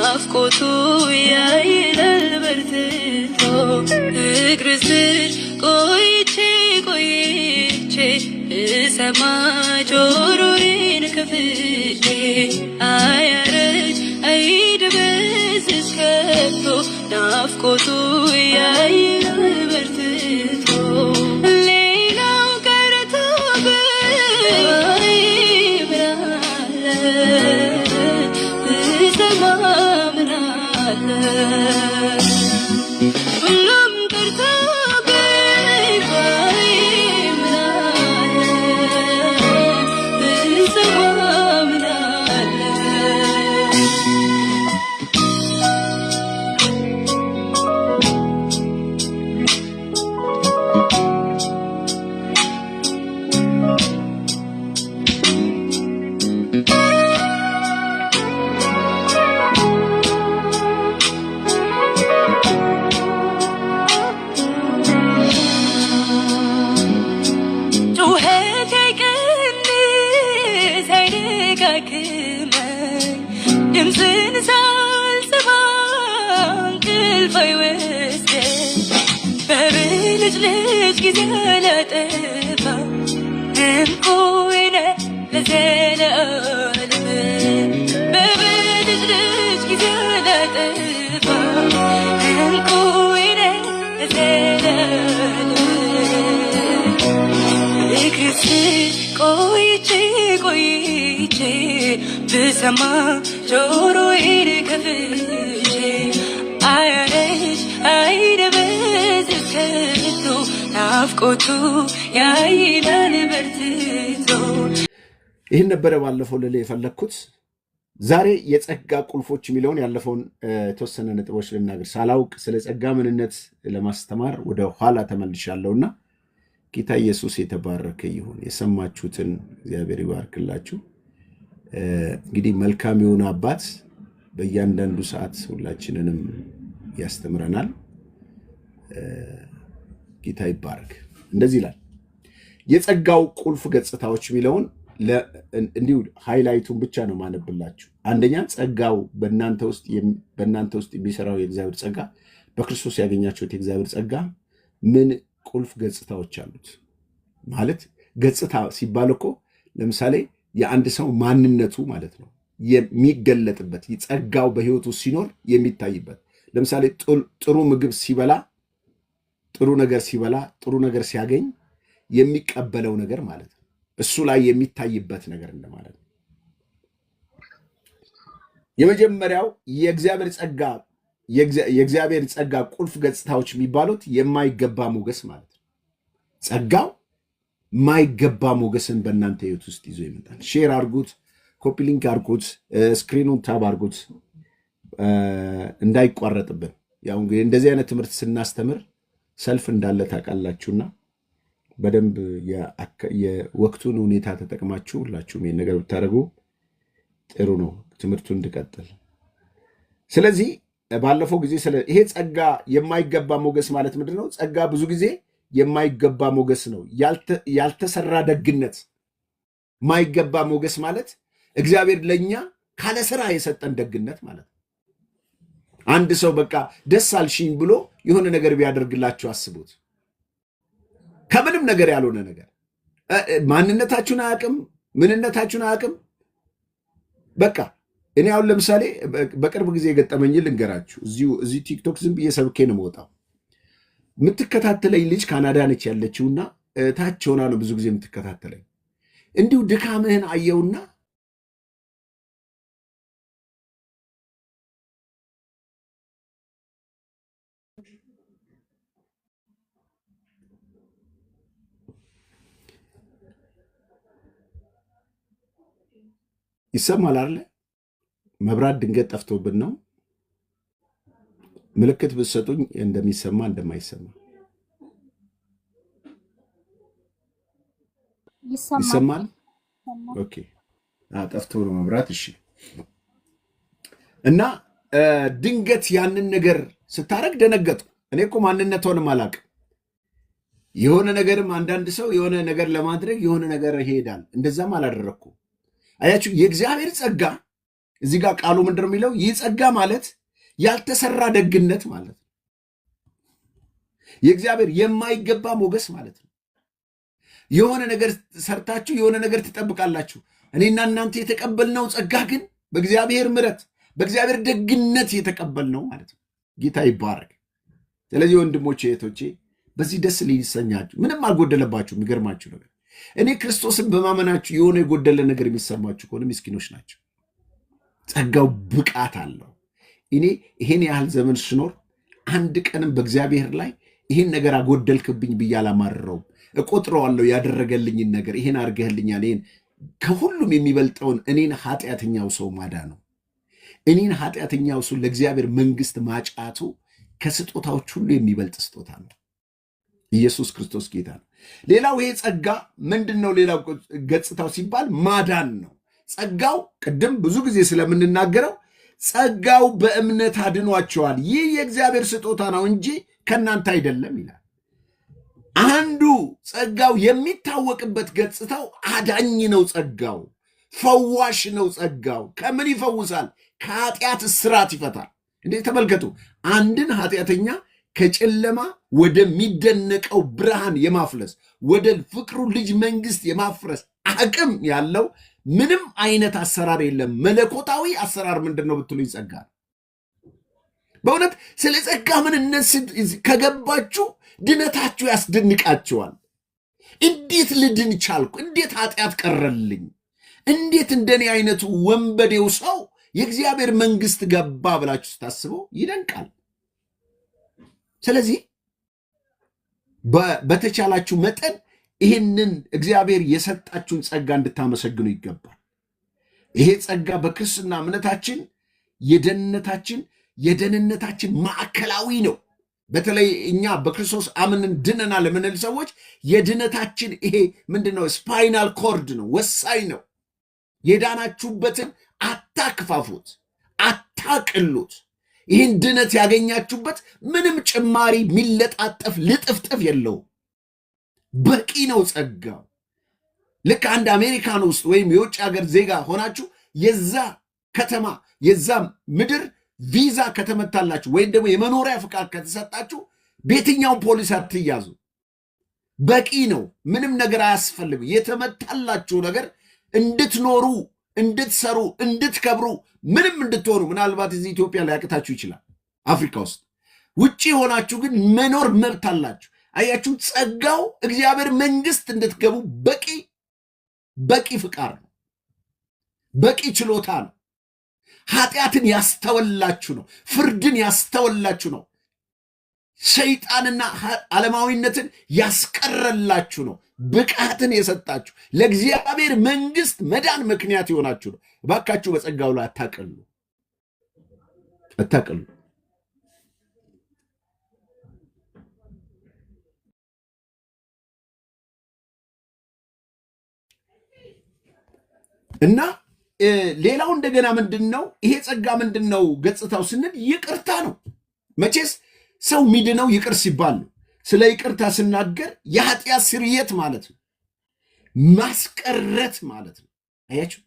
ናፍቆቱ ያይላል በርትቶ እግር ስር ቆይቼ እሰማ ጆሮዬን ከፍቼ አያረጅ አይደበዝዝ ከቶ ናፍቆቱ ያይላል በርትቶ ሌላው ቀርቶ ምናለ ብሰማ ምናለ ሁሉም ቀርቶ ድምፅን ሳልሰማ እንቅልፍ አይወስደኝ በብልጭልጭ ጊዜ አላጠፋ እንቁዬ ነህ ለዘላለም በብልጭልጭ ጊዜ አላጠፋ እንቁዬ ነህ ለዘላለም እግር ስር ቆይቼ ብሰማ ጆሮዬን ከፍቼ አያረጅ አይደበዝዝ ከቶ ናፍቆቱ ያይላል በርትቶ። ይህን ነበረ ባለፈው ልል የፈለግኩት። ዛሬ የጸጋ ቁልፎች የሚለውን ያለፈውን የተወሰነ ነጥቦች ልናገር ሳላውቅ ስለ ጸጋ ምንነት ለማስተማር ወደ ኋላ ተመልሻለሁና ጌታ ኢየሱስ የተባረከ ይሁን። የሰማችሁትን እግዚአብሔር ይባርክላችሁ። እንግዲህ መልካም የሆነ አባት በእያንዳንዱ ሰዓት ሁላችንንም ያስተምረናል። ጌታ ይባረክ። እንደዚህ ይላል የጸጋው ቁልፍ ገጽታዎች የሚለውን እንዲሁ ሃይላይቱን ብቻ ነው ማነብላችሁ። አንደኛ ጸጋው በእናንተ ውስጥ የሚሰራው የእግዚአብሔር ጸጋ፣ በክርስቶስ ያገኛችሁት የእግዚአብሔር ጸጋ ምን ቁልፍ ገጽታዎች አሉት። ማለት ገጽታ ሲባል እኮ ለምሳሌ የአንድ ሰው ማንነቱ ማለት ነው የሚገለጥበት፣ ጸጋው በህይወቱ ሲኖር የሚታይበት። ለምሳሌ ጥሩ ምግብ ሲበላ፣ ጥሩ ነገር ሲያገኝ የሚቀበለው ነገር ማለት ነው። እሱ ላይ የሚታይበት ነገር እንደማለት ነው። የመጀመሪያው የእግዚአብሔር ጸጋ ቁልፍ ገጽታዎች የሚባሉት የማይገባ ሞገስ ማለት ነው። ጸጋው ማይገባ ሞገስን በእናንተ ህይወት ውስጥ ይዞ ይመጣል። ሼር አርጉት፣ ኮፒ ሊንክ አርጉት፣ ስክሪኑን ታብ አርጉት እንዳይቋረጥብን። ያው እንግዲህ እንደዚህ አይነት ትምህርት ስናስተምር ሰልፍ እንዳለ ታውቃላችሁና በደንብ የወቅቱን ሁኔታ ተጠቅማችሁ ሁላችሁም ይሄን ነገር ብታደርጉ ጥሩ ነው፣ ትምህርቱ እንድቀጥል። ስለዚህ ባለፈው ጊዜ ይሄ ጸጋ የማይገባ ሞገስ ማለት ምንድን ነው? ጸጋ ብዙ ጊዜ የማይገባ ሞገስ ነው። ያልተሰራ ደግነት። ማይገባ ሞገስ ማለት እግዚአብሔር ለኛ ካለ ስራ የሰጠን ደግነት ማለት ነው። አንድ ሰው በቃ ደስ አልሽኝ ብሎ የሆነ ነገር ቢያደርግላችሁ አስቡት። ከምንም ነገር ያልሆነ ነገር ማንነታችሁን አያውቅም፣ ምንነታችሁን አያውቅም። በቃ እኔ አሁን ለምሳሌ በቅርብ ጊዜ የገጠመኝ ልንገራችሁ። እዚህ ቲክቶክ ዝም ብዬ ሰብኬ ነው የምወጣው። የምትከታተለኝ ልጅ ካናዳ ነች ያለችውና ታች ሆና ነው ብዙ ጊዜ የምትከታተለኝ። እንዲሁ ድካምህን አየውና ይሰማል አይደል? መብራት ድንገት ጠፍቶብን ነው። ምልክት ብትሰጡኝ እንደሚሰማ እንደማይሰማ። ይሰማል? ኦኬ። ጠፍቶ ነው መብራት። እሺ። እና ድንገት ያንን ነገር ስታረግ ደነገጥኩ። እኔ እኮ ማንነቷንም አላውቅም። የሆነ ነገርም አንዳንድ ሰው የሆነ ነገር ለማድረግ የሆነ ነገር ይሄዳል። እንደዛም አላደረግኩም። አያችሁ፣ የእግዚአብሔር ጸጋ እዚህ ጋር ቃሉ ምንድነው የሚለው? ይህ ጸጋ ማለት ያልተሰራ ደግነት ማለት ነው። የእግዚአብሔር የማይገባ ሞገስ ማለት ነው። የሆነ ነገር ሰርታችሁ የሆነ ነገር ትጠብቃላችሁ። እኔና እናንተ የተቀበልነው ጸጋ ግን በእግዚአብሔር ምሕረት በእግዚአብሔር ደግነት የተቀበልነው ማለት ነው። ጌታ ይባረክ። ስለዚህ ወንድሞቼ እህቶቼ፣ በዚህ ደስ ሊሰኛችሁ ምንም አልጎደለባችሁ። የሚገርማችሁ ነገር እኔ ክርስቶስን በማመናችሁ የሆነ የጎደለ ነገር የሚሰማችሁ ከሆነ ምስኪኖች ናቸው። ጸጋው ብቃት አለው። እኔ ይሄን ያህል ዘመን ስኖር አንድ ቀንም በእግዚአብሔር ላይ ይሄን ነገር አጎደልክብኝ ብዬ አላማርረውም። እቆጥረዋለሁ ያደረገልኝን ነገር። ይሄን አድርገህልኛል። ይሄን ከሁሉም የሚበልጠውን እኔን ኃጢአተኛው ሰው ማዳነው፣ እኔን ኃጢአተኛው ሰው ለእግዚአብሔር መንግስት ማጫቱ ከስጦታዎች ሁሉ የሚበልጥ ስጦታ ነው። ኢየሱስ ክርስቶስ ጌታ ነው። ሌላው ይሄ ጸጋ ምንድን ነው? ሌላው ገጽታው ሲባል ማዳን ነው። ጸጋው ቅድም ብዙ ጊዜ ስለምንናገረው ጸጋው በእምነት አድኗቸዋል፣ ይህ የእግዚአብሔር ስጦታ ነው እንጂ ከእናንተ አይደለም ይላል። አንዱ ጸጋው የሚታወቅበት ገጽታው አዳኝ ነው። ጸጋው ፈዋሽ ነው። ጸጋው ከምን ይፈውሳል? ከኃጢአት እስራት ይፈታል። እንዴት ተመልከቱ። አንድን ኃጢአተኛ ከጨለማ ወደሚደነቀው ብርሃን የማፍለስ ወደ ፍቅሩ ልጅ መንግስት የማፍረስ አቅም ያለው ምንም አይነት አሰራር የለም። መለኮታዊ አሰራር ምንድን ነው ብትሉኝ ጸጋ ነው። በእውነት ስለ ጸጋ ምንነት ከገባችሁ ድነታችሁ ያስደንቃችኋል። እንዴት ልድን ቻልኩ? እንዴት ኃጢአት ቀረልኝ? እንዴት እንደኔ አይነቱ ወንበዴው ሰው የእግዚአብሔር መንግስት ገባ ብላችሁ ስታስበው ይደንቃል። ስለዚህ በተቻላችሁ መጠን ይህንን እግዚአብሔር የሰጣችሁን ጸጋ እንድታመሰግኑ ይገባል። ይሄ ጸጋ በክርስትና እምነታችን የደህንነታችን ማዕከላዊ ነው። በተለይ እኛ በክርስቶስ አምነን ድነናል ለምንል ሰዎች የድነታችን ይሄ ምንድነው? ስፓይናል ኮርድ ነው፣ ወሳኝ ነው። የዳናችሁበትን አታክፋፉት፣ አታቅሉት። ይህን ድነት ያገኛችሁበት ምንም ጭማሪ የሚለጣጠፍ ልጥፍጥፍ የለውም። በቂ ነው ጸጋው። ልክ አንድ አሜሪካን ውስጥ ወይም የውጭ ሀገር ዜጋ ሆናችሁ የዛ ከተማ የዛ ምድር ቪዛ ከተመታላችሁ ወይም ደግሞ የመኖሪያ ፍቃድ ከተሰጣችሁ በየትኛውም ፖሊስ አትያዙ። በቂ ነው። ምንም ነገር አያስፈልግም። የተመታላችሁ ነገር እንድትኖሩ፣ እንድትሰሩ፣ እንድትከብሩ፣ ምንም እንድትሆኑ። ምናልባት እዚህ ኢትዮጵያ ላይ ያቅታችሁ ይችላል፣ አፍሪካ ውስጥ ውጭ ሆናችሁ ግን መኖር መብት አላችሁ። አያችሁ፣ ጸጋው እግዚአብሔር መንግስት እንድትገቡ በቂ ፍቃድ ነው፣ በቂ ችሎታ ነው። ኃጢአትን ያስተወላችሁ ነው። ፍርድን ያስተወላችሁ ነው። ሰይጣንና ዓለማዊነትን ያስቀረላችሁ ነው። ብቃትን የሰጣችሁ ለእግዚአብሔር መንግስት መዳን ምክንያት የሆናችሁ ነው። እባካችሁ በጸጋው ላይ አታቀሉ። እና ሌላው እንደገና ምንድን ነው ይሄ ጸጋ ምንድን ነው ገጽታው ስንል ይቅርታ ነው። መቼስ ሰው ሚድነው ይቅር ሲባል ነው። ስለ ይቅርታ ስናገር የኃጢአት ስርየት ማለት ነው፣ ማስቀረት ማለት ነው። አያችሁ፣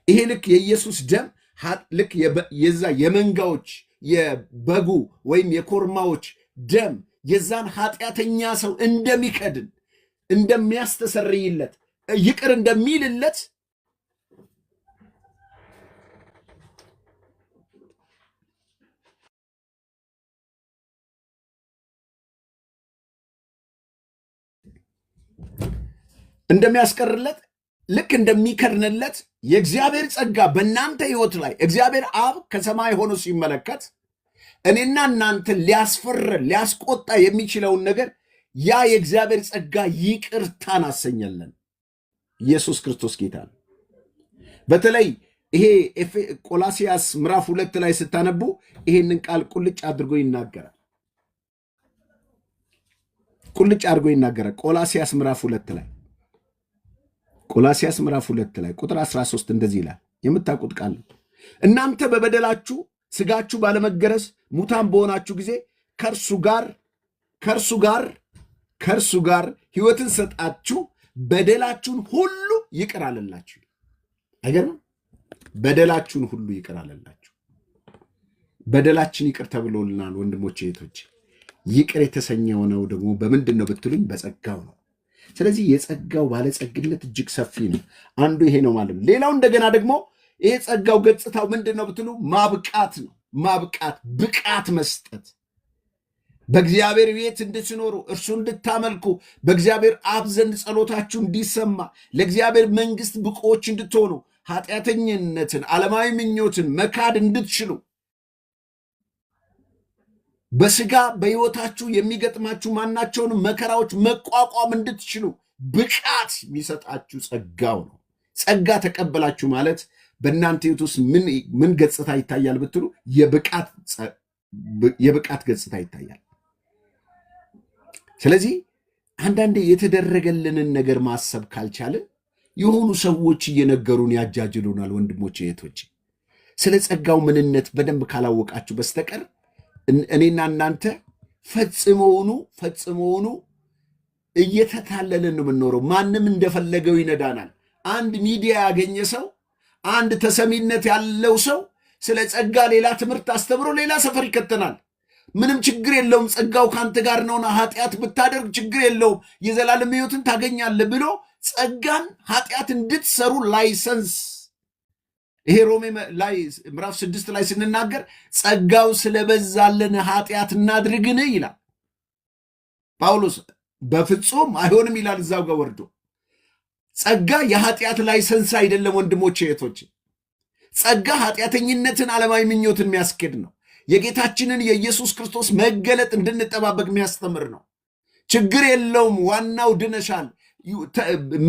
ይሄ ልክ የኢየሱስ ደም ልክ የዛ የመንጋዎች የበጉ ወይም የኮርማዎች ደም የዛን ኃጢአተኛ ሰው እንደሚከድን እንደሚያስተሰርይለት ይቅር እንደሚልለት እንደሚያስቀርለት ልክ እንደሚከድንለት የእግዚአብሔር ጸጋ በእናንተ ሕይወት ላይ እግዚአብሔር አብ ከሰማይ ሆኖ ሲመለከት እኔና እናንተን ሊያስፈርር ሊያስቆጣ የሚችለውን ነገር ያ የእግዚአብሔር ጸጋ ይቅርታን አሰኘለን። ኢየሱስ ክርስቶስ ጌታ ነው። በተለይ ይሄ ቆላሲያስ ምዕራፍ 2 ላይ ስታነቡ ይሄንን ቃል ቁልጭ አድርጎ ይናገራል። ቆላሲያስ ምዕራፍ 2 ላይ ቁጥር 13 እንደዚህ ይላል። የምታውቁት ቃል ነው። እናንተ በበደላችሁ ስጋችሁ ባለመገረዝ ሙታን በሆናችሁ ጊዜ ከእርሱ ጋር ሕይወትን ሰጣችሁ፣ በደላችሁን ሁሉ ይቅር አለላችሁ። አይገርም? በደላችሁን ሁሉ ይቅር አለላችሁ። በደላችን ይቅር ተብሎልናል ወንድሞቼ እህቶቼ። ይቅር የተሰኘው ነው ደግሞ በምንድን ነው ብትሉኝ፣ በጸጋው ነው። ስለዚህ የጸጋው ባለጸግነት እጅግ ሰፊ ነው። አንዱ ይሄ ነው ማለት ነው። ሌላው እንደገና ደግሞ ይሄ ጸጋው ገጽታው ምንድን ነው ብትሉ፣ ማብቃት ነው። ማብቃት፣ ብቃት መስጠት፣ በእግዚአብሔር ቤት እንድትኖሩ እርሱ እንድታመልኩ በእግዚአብሔር አብ ዘንድ ጸሎታችሁ እንዲሰማ ለእግዚአብሔር መንግስት ብቁዎች እንድትሆኑ ኃጢአተኝነትን፣ ዓለማዊ ምኞትን መካድ እንድትችሉ በስጋ በሕይወታችሁ የሚገጥማችሁ ማናቸውን መከራዎች መቋቋም እንድትችሉ ብቃት የሚሰጣችሁ ጸጋው ነው። ጸጋ ተቀበላችሁ ማለት በእናንተ ሕይወት ውስጥ ምን ገጽታ ይታያል ብትሉ፣ የብቃት ገጽታ ይታያል። ስለዚህ አንዳንዴ የተደረገልንን ነገር ማሰብ ካልቻልን የሆኑ ሰዎች እየነገሩን ያጃጅሉናል። ወንድሞቼ እህቶቼ፣ ስለ ጸጋው ምንነት በደንብ ካላወቃችሁ በስተቀር እኔና እናንተ ፈጽሞውኑ እየተታለልን ነው የምንኖረው። ማንም እንደፈለገው ይነዳናል። አንድ ሚዲያ ያገኘ ሰው፣ አንድ ተሰሚነት ያለው ሰው ስለ ጸጋ ሌላ ትምህርት አስተምሮ ሌላ ሰፈር ይከተናል። ምንም ችግር የለውም፣ ጸጋው ካንተ ጋር ነውና ኃጢአት ብታደርግ ችግር የለውም የዘላለም ሕይወትን ታገኛለህ ብሎ ጸጋን ኃጢአት እንድትሰሩ ላይሰንስ። ይሄ ሮሜ ላይ ምዕራፍ 6 ላይ ስንናገር ጸጋው ስለበዛልን ኃጢአት እናድርግን ይላል ጳውሎስ። በፍጹም አይሆንም ይላል እዛው ጋር ወርዶ። ጸጋ የኃጢአት ላይሰንስ አይደለም ወንድሞቼ እህቶቼ። ጸጋ ኃጢአተኝነትን፣ ዓለማዊ ምኞትን የሚያስኬድ ነው። የጌታችንን የኢየሱስ ክርስቶስ መገለጥ እንድንጠባበቅ የሚያስተምር ነው። ችግር የለውም፣ ዋናው ድነሻል።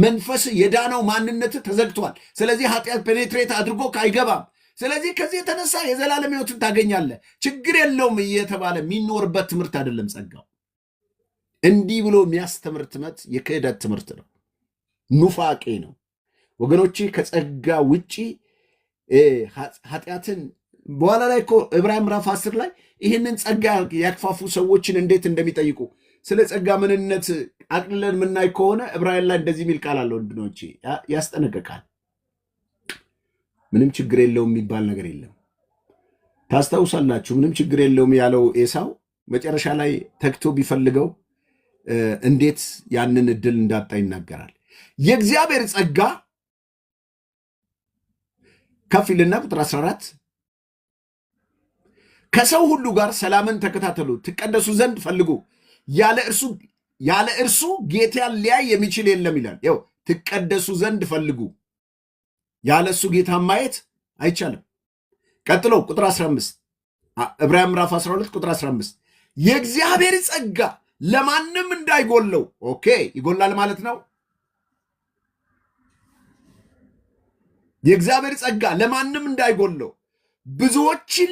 መንፈስ የዳነው ማንነት ተዘግቷል። ስለዚህ ኃጢአት ፔኔትሬት አድርጎ አይገባም። ስለዚህ ከዚህ የተነሳ የዘላለም ሕይወትን ታገኛለህ፣ ችግር የለውም እየተባለ የሚኖርበት ትምህርት አይደለም ጸጋው። እንዲህ ብሎ የሚያስተምር ትምህርት የክህደት ትምህርት ነው፣ ኑፋቄ ነው ወገኖቼ። ከጸጋ ውጪ ኃጢአትን በኋላ ላይ እኮ ዕብራውያን ምዕራፍ 10 ላይ ይህንን ጸጋ ያክፋፉ ሰዎችን እንዴት እንደሚጠይቁ ስለ ጸጋ ምንነት አቅልለን ምናይ ከሆነ ዕብራውያን ላይ እንደዚህ የሚል ቃል አለ ወንድኖቼ፣ ያስጠነቅቃል። ምንም ችግር የለውም የሚባል ነገር የለም። ታስታውሳላችሁ፣ ምንም ችግር የለውም ያለው ኤሳው መጨረሻ ላይ ተግቶ ቢፈልገው እንዴት ያንን እድል እንዳጣ ይናገራል። የእግዚአብሔር ጸጋ ከፍ ይልና ቁጥር 14 ከሰው ሁሉ ጋር ሰላምን ተከታተሉ፣ ትቀደሱ ዘንድ ፈልጉ፣ ያለ እርሱ ጌታን ሊያይ የሚችል የለም ይላል። ያው ትቀደሱ ዘንድ ፈልጉ፣ ያለ እሱ ጌታን ማየት አይቻልም። ቀጥሎ ቁጥር 15 ዕብራውያን ምዕራፍ 12 ቁጥር 15 የእግዚአብሔር ጸጋ ለማንም እንዳይጎለው። ኦኬ፣ ይጎላል ማለት ነው። የእግዚአብሔር ጸጋ ለማንም እንዳይጎለው ብዙዎችን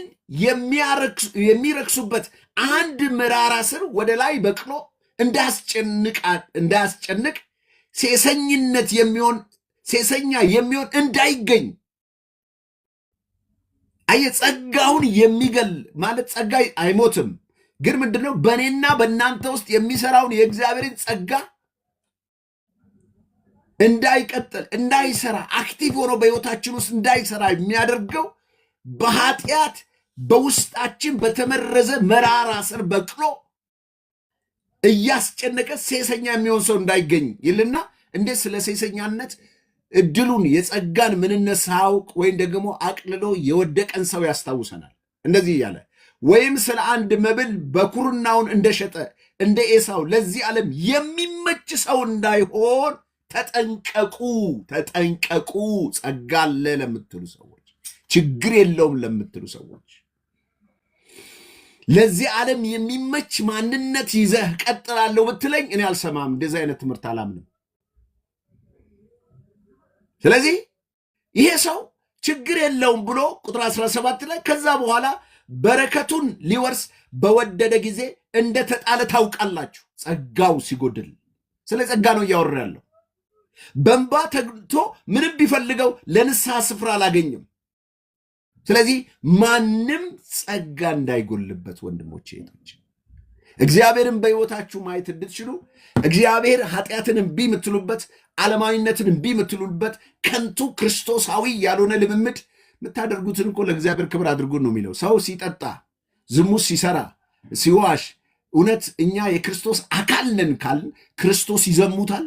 የሚረክሱበት አንድ መራራ ስር ወደ ላይ በቅሎ እንዳያስጨንቅ ሴሰኛ የሚሆን እንዳይገኝ። ጸጋውን የሚገል ማለት ጸጋ አይሞትም፣ ግን ምንድነው በእኔና በእናንተ ውስጥ የሚሰራውን የእግዚአብሔርን ጸጋ እንዳይቀጥል፣ እንዳይሰራ፣ አክቲቭ ሆኖ በሕይወታችን ውስጥ እንዳይሰራ የሚያደርገው በኃጢአት በውስጣችን በተመረዘ መራራ ስር በቅሎ እያስጨነቀ ሴሰኛ የሚሆን ሰው እንዳይገኝ ይልና እንዴት ስለ ሴሰኛነት እድሉን የጸጋን ምንነት ሳያውቅ ወይም ደግሞ አቅልሎ የወደቀን ሰው ያስታውሰናል። እንደዚህ እያለ ወይም ስለ አንድ መብል በኩርናውን እንደሸጠ እንደ ኤሳው ለዚህ ዓለም የሚመች ሰው እንዳይሆን ተጠንቀቁ። ጸጋ አለ ለምትሉ ሰዎች፣ ችግር የለውም ለምትሉ ሰዎች፣ ለዚህ ዓለም የሚመች ማንነት ይዘህ ቀጥላለሁ ብትለኝ እኔ አልሰማም። እንደዚህ አይነት ትምህርት አላምንም። ስለዚህ ይሄ ሰው ችግር የለውም ብሎ ቁጥር 17 ላይ ከዛ በኋላ በረከቱን ሊወርስ በወደደ ጊዜ እንደተጣለ ታውቃላችሁ። ጸጋው ሲጎድል ስለ ጸጋ ነው እያወራ ያለው። በእንባ ተግቶ ምንም ቢፈልገው ለንስሐ ስፍራ አላገኘም። ስለዚህ ማንም ጸጋ እንዳይጎልበት ወንድሞቼ እህቶቼ፣ እግዚአብሔርን በሕይወታችሁ ማየት እንድትችሉ እግዚአብሔር ኃጢአትን እምቢ የምትሉበት፣ ዓለማዊነትን እምቢ የምትሉበት፣ ከንቱ ክርስቶሳዊ ያልሆነ ልምምድ የምታደርጉትን እኮ ለእግዚአብሔር ክብር አድርጉን ነው የሚለው። ሰው ሲጠጣ፣ ዝሙት ሲሰራ፣ ሲዋሽ እውነት እኛ የክርስቶስ አካል ነን ካልን ክርስቶስ ይዘሙታል፣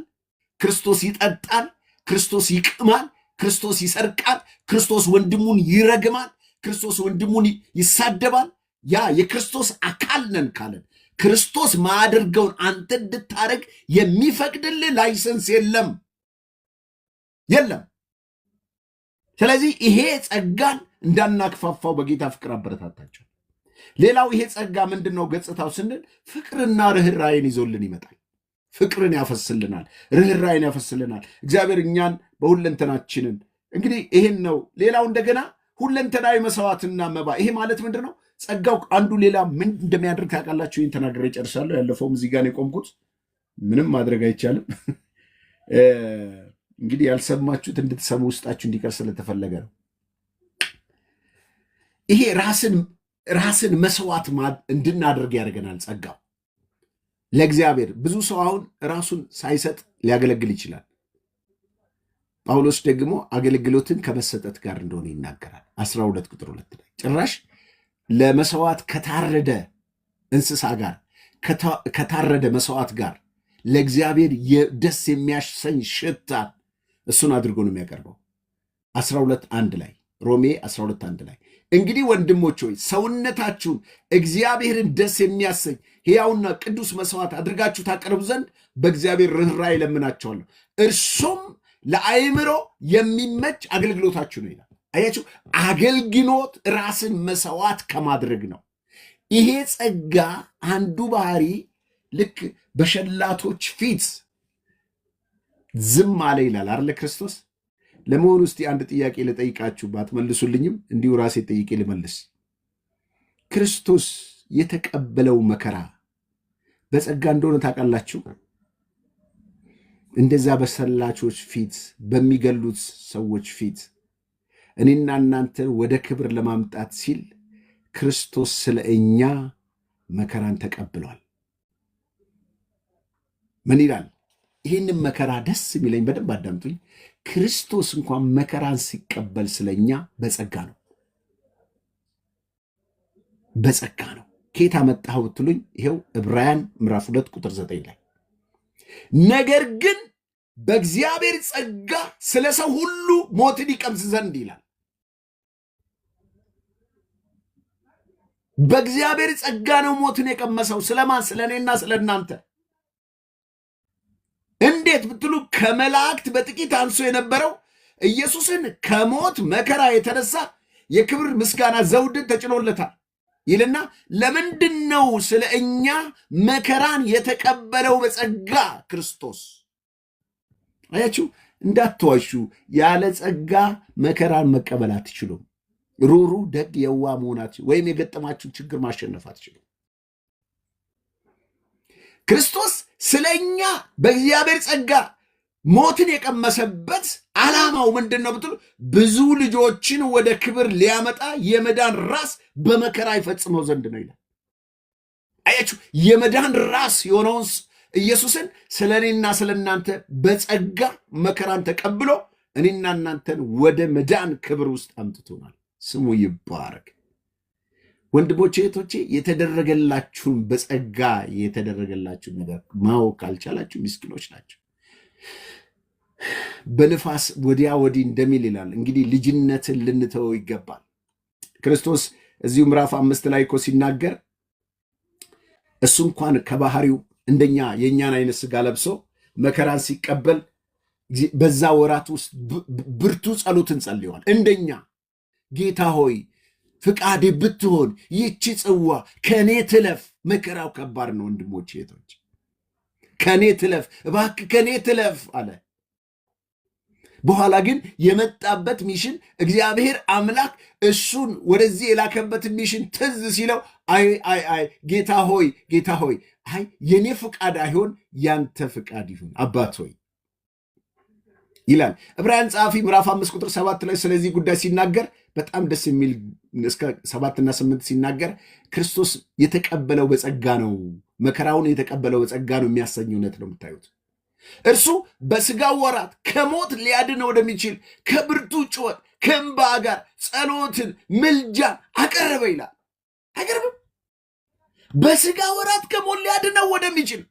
ክርስቶስ ይጠጣል፣ ክርስቶስ ይቅማል፣ ክርስቶስ ይሰርቃል፣ ክርስቶስ ወንድሙን ይረግማል፣ ክርስቶስ ወንድሙን ይሳደባል። ያ የክርስቶስ አካል ነን ካልን ክርስቶስ ማያደርገውን አንተ እንድታረግ የሚፈቅድልህ ላይሰንስ የለም። ስለዚህ ይሄ ጸጋን እንዳናክፋፋው በጌታ ፍቅር አበረታታቸው። ሌላው ይሄ ጸጋ ምንድን ነው ገጽታው ስንል ፍቅርና ርኅራኄን ይዞልን ይመጣል። ፍቅርን ያፈስልናል፣ ርኅራኄን ያፈስልናል። እግዚአብሔር እኛን በሁለንተናችንን እንግዲህ ይሄን ነው። ሌላው እንደገና ሁለንተናዊ መስዋዕትና መባ። ይሄ ማለት ምንድን ነው? ጸጋው አንዱ ሌላ ምን እንደሚያደርግ ታውቃላችሁ? ይህን ተናግሬ ጨርሳለሁ። ያለፈውም እዚህ ጋር ነው የቆምኩት። ምንም ማድረግ አይቻልም። እንግዲህ ያልሰማችሁት እንድትሰሙ ውስጣችሁ እንዲቀር ስለተፈለገ ነው። ይሄ ራስን መስዋዕት እንድናደርግ ያደርገናል ጸጋው ለእግዚአብሔር። ብዙ ሰው አሁን ራሱን ሳይሰጥ ሊያገለግል ይችላል። ጳውሎስ ደግሞ አገልግሎትን ከመሰጠት ጋር እንደሆነ ይናገራል። 12 ቁጥር 2 ላይ ጭራሽ ለመስዋዕት ከታረደ እንስሳ ጋር ከታረደ መስዋዕት ጋር ለእግዚአብሔር ደስ የሚያሰኝ ሽታ እሱን አድርጎ ነው የሚያቀርበው። 12:1 ላይ ሮሜ 12:1 ላይ እንግዲህ ወንድሞች ሆይ ሰውነታችሁን እግዚአብሔርን ደስ የሚያሰኝ ሕያውና ቅዱስ መስዋዕት አድርጋችሁ ታቀርቡ ዘንድ በእግዚአብሔር ርኅራኄ እለምናችኋለሁ፣ እርሱም ለአእምሮ የሚመች አገልግሎታችሁ ነው ይላል። አያችሁ፣ አገልግሎት ራስን መስዋዕት ከማድረግ ነው። ይሄ ጸጋ አንዱ ባህሪ ልክ በሸላቶች ፊት ዝም አለ ይላል አይደለ ክርስቶስ። ለመሆኑ እስቲ አንድ ጥያቄ ልጠይቃችሁ፣ ባትመልሱልኝም እንዲሁ ራሴ ጠይቄ ልመልስ። ክርስቶስ የተቀበለው መከራ በጸጋ እንደሆነ ታውቃላችሁ? እንደዛ በሰላቾች ፊት፣ በሚገሉት ሰዎች ፊት እኔና እናንተን ወደ ክብር ለማምጣት ሲል ክርስቶስ ስለ እኛ መከራን ተቀብሏል። ምን ይላል? ይህንም መከራ ደስ የሚለኝ በደንብ አዳምጡኝ። ክርስቶስ እንኳን መከራን ሲቀበል ስለኛ በጸጋ ነው። በጸጋ ነው። ከየት አመጣኸው ብትሉኝ ይኸው ዕብራውያን ምዕራፍ 2 ቁጥር 9 ላይ ነገር ግን በእግዚአብሔር ጸጋ ስለ ሰው ሁሉ ሞትን ይቀምስ ዘንድ ይላል። በእግዚአብሔር ጸጋ ነው ሞትን የቀመሰው። ስለማን? ስለ እኔና ስለ እናንተ። እንዴት ብትሉ ከመላእክት በጥቂት አንሶ የነበረው ኢየሱስን ከሞት መከራ የተነሳ የክብር ምስጋና ዘውድን ተጭኖለታል ይልና ለምንድን ነው ስለ እኛ መከራን የተቀበለው? በጸጋ ክርስቶስ። አያችሁ፣ እንዳትዋሹ። ያለ ጸጋ መከራን መቀበል አትችሉም። ሩሩ፣ ደግ፣ የዋ መሆናችሁ ወይም የገጠማችሁን ችግር ማሸነፍ አትችሉም። ክርስቶስ ስለ እኛ በእግዚአብሔር ጸጋ ሞትን የቀመሰበት ዓላማው ምንድን ነው ብትሉ ብዙ ልጆችን ወደ ክብር ሊያመጣ የመዳን ራስ በመከራ ይፈጽመው ዘንድ ነው ይላል። አያችሁ፣ የመዳን ራስ የሆነውን ኢየሱስን ስለ እኔና ስለ እናንተ በጸጋ መከራን ተቀብሎ እኔና እናንተን ወደ መዳን ክብር ውስጥ አምጥቶናል። ስሙ ይባረክ። ወንድሞቼ እህቶቼ፣ የተደረገላችሁን በጸጋ የተደረገላችሁን ነገር ማወቅ ካልቻላችሁ ምስኪኖች ናቸው። በንፋስ ወዲያ ወዲህ እንደሚል ይላል። እንግዲህ ልጅነትን ልንተወው ይገባል። ክርስቶስ እዚሁ ምዕራፍ 5 ላይ እኮ ሲናገር እሱ እንኳን ከባህሪው እንደኛ የእኛን አይነት ሥጋ ለብሶ መከራን ሲቀበል በዛ ወራት ውስጥ ብርቱ ጸሎትን ጸልየዋል። እንደኛ ጌታ ሆይ ፍቃዴ ብትሆን ይቺ ጽዋ ከእኔ ትለፍ። መከራው ከባድ ነው ወንድሞች እህቶች፣ ከእኔ ትለፍ እባክህ ከእኔ ትለፍ አለ። በኋላ ግን የመጣበት ሚሽን እግዚአብሔር አምላክ እሱን ወደዚህ የላከበትን ሚሽን ትዝ ሲለው አይ ጌታ ሆይ አይ የኔ ፍቃድ አይሆን ያንተ ፍቃድ ይሁን አባት ሆይ ይላል። ዕብራውያን ጸሐፊ ምዕራፍ 5 ቁጥር 7 ላይ ስለዚህ ጉዳይ ሲናገር በጣም ደስ የሚል እስከ 7 እና 8 ሲናገር ክርስቶስ የተቀበለው በጸጋ ነው፣ መከራውን የተቀበለው በጸጋ ነው የሚያሰኝ እውነት ነው የምታዩት። እርሱ በሥጋው ወራት ከሞት ሊያድን ወደሚችል ከብርቱ ጩኸት ከእንባ ጋር ጸሎትን ምልጃን አቀረበ ይላል። አይገርምም? በስጋ ወራት ከሞት ሊያድነው ወደሚችል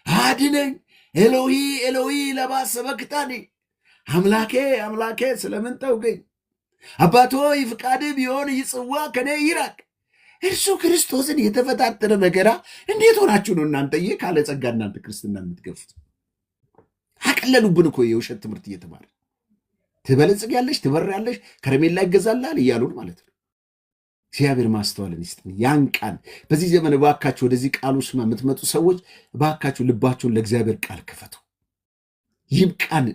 አድነኝ ኤሎሂ ኤሎሂ ለማ ሰበክታኒ፣ አምላኬ አምላኬ ስለምን ተውከኝ፣ አባት ሆይ ፍቃድህ ቢሆን ይህ ጽዋ ከኔ ይራቅ። እርሱ ክርስቶስን የተፈታተነ መከራ እንዴት ሆናችሁ ነው እናንተዬ ካለ ጸጋ እናንተ ክርስትና የምትገፉት? አቀለሉብን እኮ የውሸት ትምህርት እየተማረ ትበለጽግ ያለሽ ትበር ያለሽ ከረሜላ ይገዛላል እያሉን ማለት ነው። እግዚአብሔር ማስተዋልን ይስጥን። ያን ቃል በዚህ ዘመን እባካችሁ ወደዚህ ቃሉ ስማ የምትመጡ ሰዎች እባካችሁ ልባችሁን ለእግዚአብሔር ቃል ክፈቱ። ይብቃን።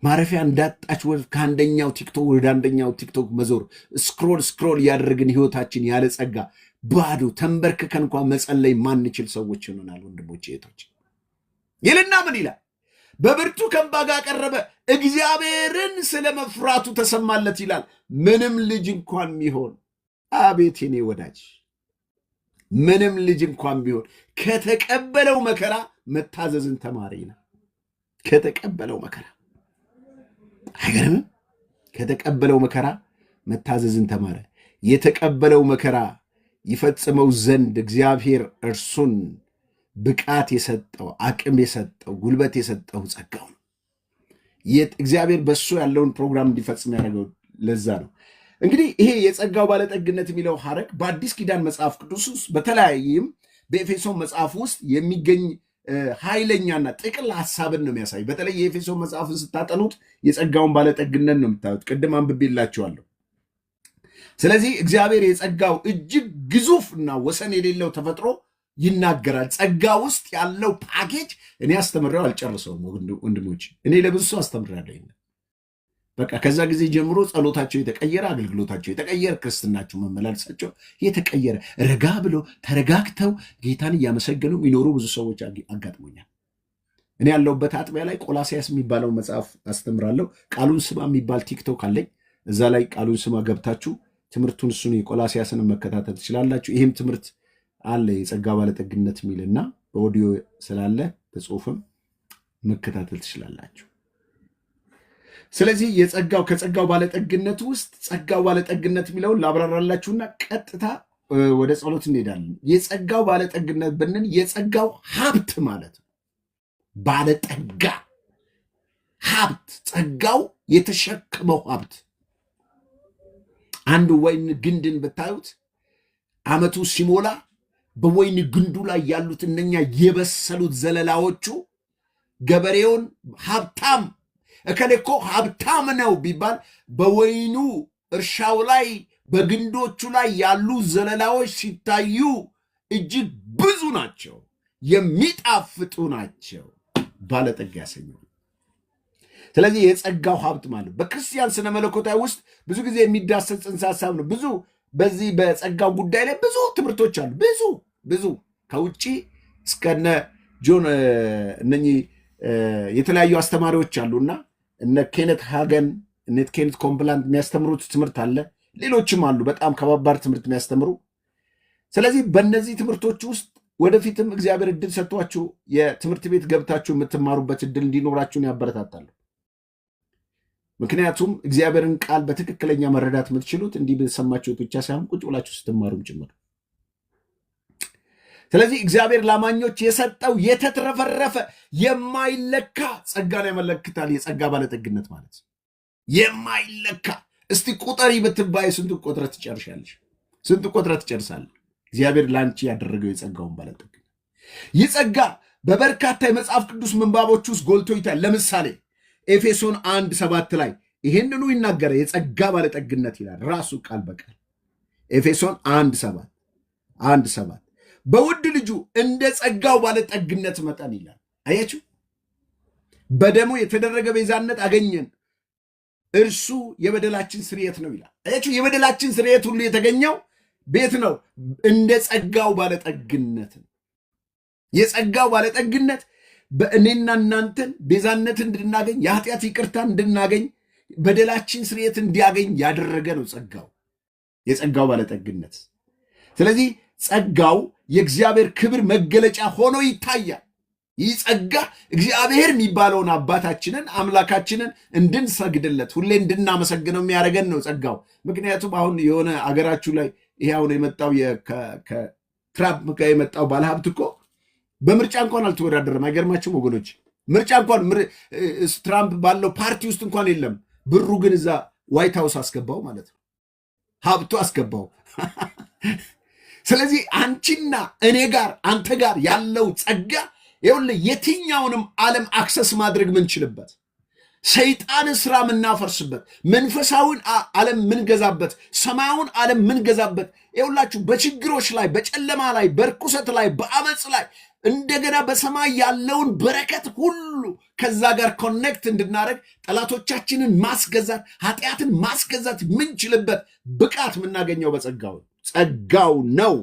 ማረፊያ እንዳጣች ከአንደኛው ቲክቶክ ወደ አንደኛው ቲክቶክ መዞር ስክሮል እያደረግን ህይወታችን ያለ ጸጋ ባዶ ተንበርክከን እንኳን መጸለይ ማንችል ሰዎች ይሆናል። ወንድሞች እህቶች ይልና ምን ይላል? በብርቱ ከእንባ ጋር ቀረበ፣ እግዚአብሔርን ስለ መፍራቱ ተሰማለት ይላል። ምንም ልጅ እንኳን ቢሆን አቤት የኔ ወዳጅ፣ ምንም ልጅ እንኳን ቢሆን ከተቀበለው መከራ መታዘዝን ተማሪ ነው። ከተቀበለው መከራ አይገርምም? ከተቀበለው መከራ መታዘዝን ተማረ። የተቀበለው መከራ ይፈጽመው ዘንድ እግዚአብሔር እርሱን ብቃት የሰጠው አቅም የሰጠው ጉልበት የሰጠው ጸጋው ነው። እግዚአብሔር በሱ ያለውን ፕሮግራም እንዲፈጽም ያደረገው ለዛ ነው። እንግዲህ ይሄ የጸጋው ባለጠግነት የሚለው ሐረግ በአዲስ ኪዳን መጽሐፍ ቅዱስ ውስጥ በተለያይም በኤፌሶን መጽሐፍ ውስጥ የሚገኝ ኃይለኛና ጥቅል ሐሳብን ነው የሚያሳይ። በተለይ የኤፌሶን መጽሐፍን ስታጠኑት የጸጋውን ባለጠግነት ነው የምታዩት። ቅድም አንብቤላችኋለሁ። ስለዚህ እግዚአብሔር የጸጋው እጅግ ግዙፍ እና ወሰን የሌለው ተፈጥሮ ይናገራል። ጸጋ ውስጥ ያለው ፓኬጅ እኔ አስተምሬው አልጨርሰውም ወንድሞች። እኔ ለብዙ ሰው አስተምሬያለሁ። በቃ ከዛ ጊዜ ጀምሮ ጸሎታቸው የተቀየረ፣ አገልግሎታቸው የተቀየረ፣ ክርስትናቸው መመላለሳቸው የተቀየረ፣ ረጋ ብሎ ተረጋግተው ጌታን እያመሰገኑ የሚኖሩ ብዙ ሰዎች አጋጥሞኛል። እኔ ያለሁበት አጥቢያ ላይ ቆላሲያስ የሚባለው መጽሐፍ አስተምራለሁ። ቃሉን ስማ የሚባል ቲክቶክ አለኝ። እዛ ላይ ቃሉን ስማ ገብታችሁ ትምህርቱን እሱን የቆላሲያስን መከታተል ትችላላችሁ። ይህም ትምህርት አለ የጸጋ ባለጠግነት የሚልና በኦዲዮ ስላለ በጽሁፍም መከታተል ትችላላችሁ። ስለዚህ ከጸጋው ባለጠግነት ውስጥ ጸጋው ባለጠግነት የሚለውን ላብራራላችሁና ቀጥታ ወደ ጸሎት እንሄዳለን። የጸጋው ባለጠግነት ብንን የጸጋው ሀብት ማለት ነው። ባለጠጋ ሀብት፣ ጸጋው የተሸከመው ሀብት። አንድ ወይን ግንድን ብታዩት ዓመቱ ሲሞላ በወይን ግንዱ ላይ ያሉት እነኛ የበሰሉት ዘለላዎቹ ገበሬውን ሀብታም እከሌ እኮ ሀብታም ነው ቢባል በወይኑ እርሻው ላይ በግንዶቹ ላይ ያሉ ዘለላዎች ሲታዩ እጅግ ብዙ ናቸው፣ የሚጣፍጡ ናቸው፣ ባለጠጋ ያሰኛል። ስለዚህ የጸጋው ሀብት ማለት በክርስቲያን ስነ መለኮታዊ ውስጥ ብዙ ጊዜ የሚዳሰስ ጽንሰ ሀሳብ ነው። ብዙ በዚህ በጸጋው ጉዳይ ላይ ብዙ ትምህርቶች አሉ። ብዙ ከውጭ እስከነ ጆን እነኚህ የተለያዩ አስተማሪዎች አሉና እነ ኬነት ሃገን እነ ኬነት ኮምፕላንት የሚያስተምሩት ትምህርት አለ። ሌሎችም አሉ በጣም ከባባድ ትምህርት የሚያስተምሩ። ስለዚህ በእነዚህ ትምህርቶች ውስጥ ወደፊትም እግዚአብሔር እድል ሰጥቷችሁ የትምህርት ቤት ገብታችሁ የምትማሩበት እድል እንዲኖራችሁን ያበረታታሉ። ምክንያቱም እግዚአብሔርን ቃል በትክክለኛ መረዳት የምትችሉት እንዲህ በሰማችሁት ብቻ ሳይሆን ቁጭ ብላችሁ ስትማሩም ጭምር። ስለዚህ እግዚአብሔር ላማኞች የሰጠው የተትረፈረፈ የማይለካ ጸጋን ያመለክታል። የጸጋ ባለጠግነት ማለት የማይለካ። እስቲ ቁጠሪ ብትባይ ስንቱ ቆጥረ ትጨርሻለሽ? ስንቱ ቆጥረ ትጨርሳለህ? እግዚአብሔር ለአንቺ ያደረገው የጸጋውን ባለጠግነት። ይህ ጸጋ በበርካታ የመጽሐፍ ቅዱስ ምንባቦች ውስጥ ጎልቶ ይታያል። ለምሳሌ ኤፌሶን 1:7 ላይ ይህንኑ ይናገረ የጸጋ ባለጠግነት ይላል ራሱ ቃል በቃል ኤፌሶን 1:7 በውድ ልጁ እንደ ጸጋው ባለጠግነት መጠን ይላል። አያችሁ፣ በደሙ የተደረገ ቤዛነት አገኘን፣ እርሱ የበደላችን ስርየት ነው ይላል። አያችሁ፣ የበደላችን ስርየት ሁሉ የተገኘው ቤት ነው እንደ ጸጋው ባለጠግነት። የጸጋው ባለጠግነት በእኔና እናንተን ቤዛነትን እንድናገኝ የኃጢአት ይቅርታን እንድናገኝ በደላችን ስርየት እንዲያገኝ ያደረገ ነው ጸጋው፣ የጸጋው ባለጠግነት። ስለዚህ ጸጋው የእግዚአብሔር ክብር መገለጫ ሆኖ ይታያል። ይህ ጸጋ እግዚአብሔር የሚባለውን አባታችንን አምላካችንን እንድንሰግድለት ሁሌ እንድናመሰግነው የሚያደርገን ነው ጸጋው። ምክንያቱም አሁን የሆነ አገራችሁ ላይ ይሄ አሁን የመጣው ከትራምፕ ጋር የመጣው ባለሀብት እኮ በምርጫ እንኳን አልተወዳደረም። አይገርማችሁም ወገኖች? ምርጫ እንኳን ትራምፕ ባለው ፓርቲ ውስጥ እንኳን የለም። ብሩ ግን እዛ ዋይት ሃውስ አስገባው ማለት ነው። ሀብቱ አስገባው። ስለዚህ አንቺና እኔ ጋር አንተ ጋር ያለው ጸጋ ይኸውልህ የትኛውንም ዓለም አክሰስ ማድረግ ምንችልበት፣ ሰይጣንን ስራ ምናፈርስበት፣ መንፈሳዊን ዓለም ምንገዛበት፣ ሰማያውን ዓለም ምንገዛበት፣ ይኸውላችሁ በችግሮች ላይ፣ በጨለማ ላይ፣ በርኩሰት ላይ፣ በአመፅ ላይ እንደገና በሰማይ ያለውን በረከት ሁሉ ከዛ ጋር ኮኔክት እንድናደርግ ጠላቶቻችንን ማስገዛት፣ ኃጢአትን ማስገዛት ምንችልበት ብቃት የምናገኘው ጸጋው ነው።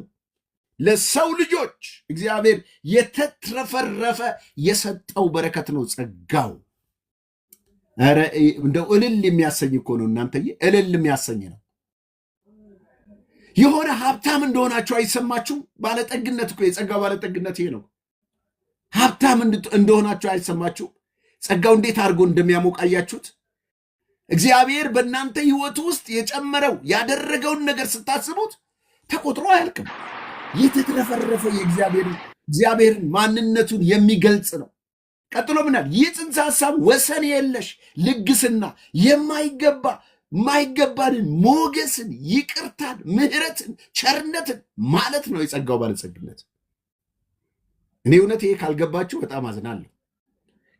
ለሰው ልጆች እግዚአብሔር የተትረፈረፈ የሰጠው በረከት ነው ጸጋው። ኧረ እንደው እልል የሚያሰኝ እኮ ነው እናንተዬ፣ እልል የሚያሰኝ ነው። የሆነ ሀብታም እንደሆናችሁ አይሰማችሁም? ባለጠግነት እኮ የጸጋው ባለጠግነት ይሄ ነው። ሀብታም እንደሆናችሁ አይሰማችሁም? ጸጋው እንዴት አድርጎ እንደሚያሞቃያችሁት እግዚአብሔር በእናንተ ህይወት ውስጥ የጨመረው ያደረገውን ነገር ስታስቡት ተቆጥሮ አያልቅም። የተትረፈረፈ እግዚአብሔርን ማንነቱን የሚገልጽ ነው። ቀጥሎ ምናል? ይህ ጽንሰ ሐሳብ ወሰን የለሽ ልግስና፣ የማይገባንን ሞገስን፣ ይቅርታን፣ ምሕረትን፣ ቸርነትን ማለት ነው የጸጋው ባለጸግነት። እኔ እውነት ይሄ ካልገባችሁ በጣም አዝናለሁ።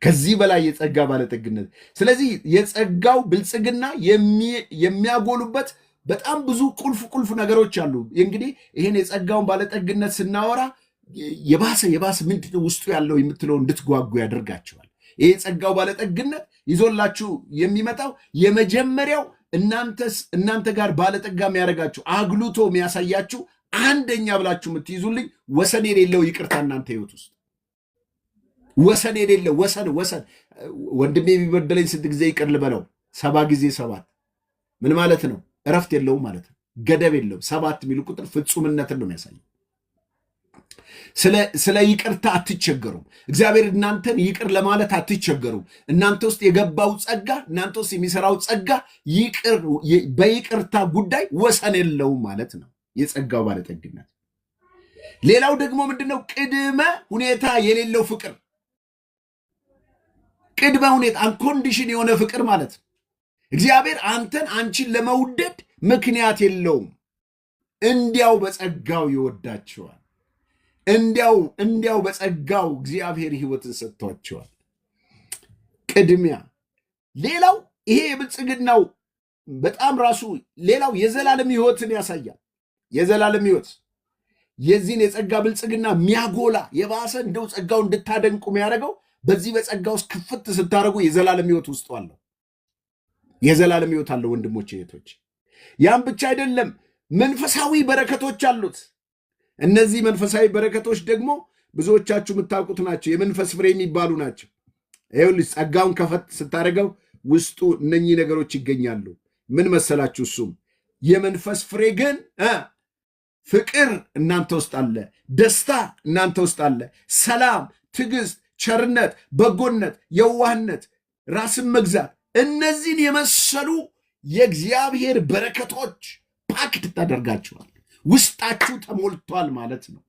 ከዚህ በላይ የጸጋ ባለጠግነት። ስለዚህ የጸጋው ብልጽግና የሚያጎሉበት በጣም ብዙ ቁልፍ ነገሮች አሉ። እንግዲህ ይህን የጸጋውን ባለጠግነት ስናወራ የባሰ ምንድነው ውስጡ ያለው የምትለው እንድትጓጉ ያደርጋቸዋል። ይህ የጸጋው ባለጠግነት ይዞላችሁ የሚመጣው የመጀመሪያው እናንተ ጋር ባለጠጋ የሚያደርጋችሁ አግሉቶ የሚያሳያችሁ አንደኛ ብላችሁ የምትይዙልኝ ወሰን የሌለው ይቅርታ እናንተ ህይወት ውስጥ ወሰን የሌለው ወሰን ወንድሜ የሚበደለኝ ስንት ጊዜ ይቅር ልበለው? 7 ጊዜ 7 ምን ማለት ነው? እረፍት የለውም ማለት ነው። ገደብ የለውም። 7 የሚሉ ቁጥር ፍጹምነትን ነው የሚያሳየው። ስለ ይቅርታ አትቸገሩም። እግዚአብሔር እናንተን ይቅር ለማለት አትቸገሩም። እናንተ ውስጥ የገባው ጸጋ፣ እናንተ ውስጥ የሚሰራው ጸጋ በይቅርታ ጉዳይ ወሰን የለውም ማለት ነው የጸጋው ባለጠግነት። ሌላው ደግሞ ምንድነው? ቅድመ ሁኔታ የሌለው ፍቅር። ቅድመ ሁኔታ አንኮንዲሽን የሆነ ፍቅር ማለት ነው። እግዚአብሔር አንቺን ለመውደድ ምክንያት የለውም። እንዲያው በጸጋው ይወዳቸዋል። እንዲያው በጸጋው እግዚአብሔር ሕይወትን ሰጥቷቸዋል። ቅድሚያ። ሌላው ይሄ የብልጽግናው በጣም ራሱ ሌላው የዘላለም ሕይወትን ያሳያል። የዘላለም ሕይወት የዚህን የጸጋ ብልጽግና የሚያጎላ የባሰ እንደው ጸጋው እንድታደንቁ የሚያደርገው በዚህ በጸጋ ውስጥ ክፍት ስታደርጉ የዘላለም ሕይወት ውስጡ አለው። የዘላለም ሕይወት አለው ወንድሞች እህቶች። ያም ብቻ አይደለም፣ መንፈሳዊ በረከቶች አሉት። እነዚህ መንፈሳዊ በረከቶች ደግሞ ብዙዎቻችሁ የምታውቁት ናቸው። የመንፈስ ፍሬ የሚባሉ ናቸው። ይኸውልህ ጸጋውን ከፈት ስታደርገው ውስጡ እነኚህ ነገሮች ይገኛሉ። ምን መሰላችሁ? እሱም የመንፈስ ፍሬ ግን ፍቅር እናንተ ውስጥ አለ፣ ደስታ እናንተ ውስጥ አለ፣ ሰላም፣ ትዕግስት፣ ቸርነት፣ በጎነት፣ የዋህነት፣ ራስን መግዛት፣ እነዚህን የመሰሉ የእግዚአብሔር በረከቶች ፓክት ተደርጋችኋል። ውስጣችሁ ተሞልቷል ማለት ነው።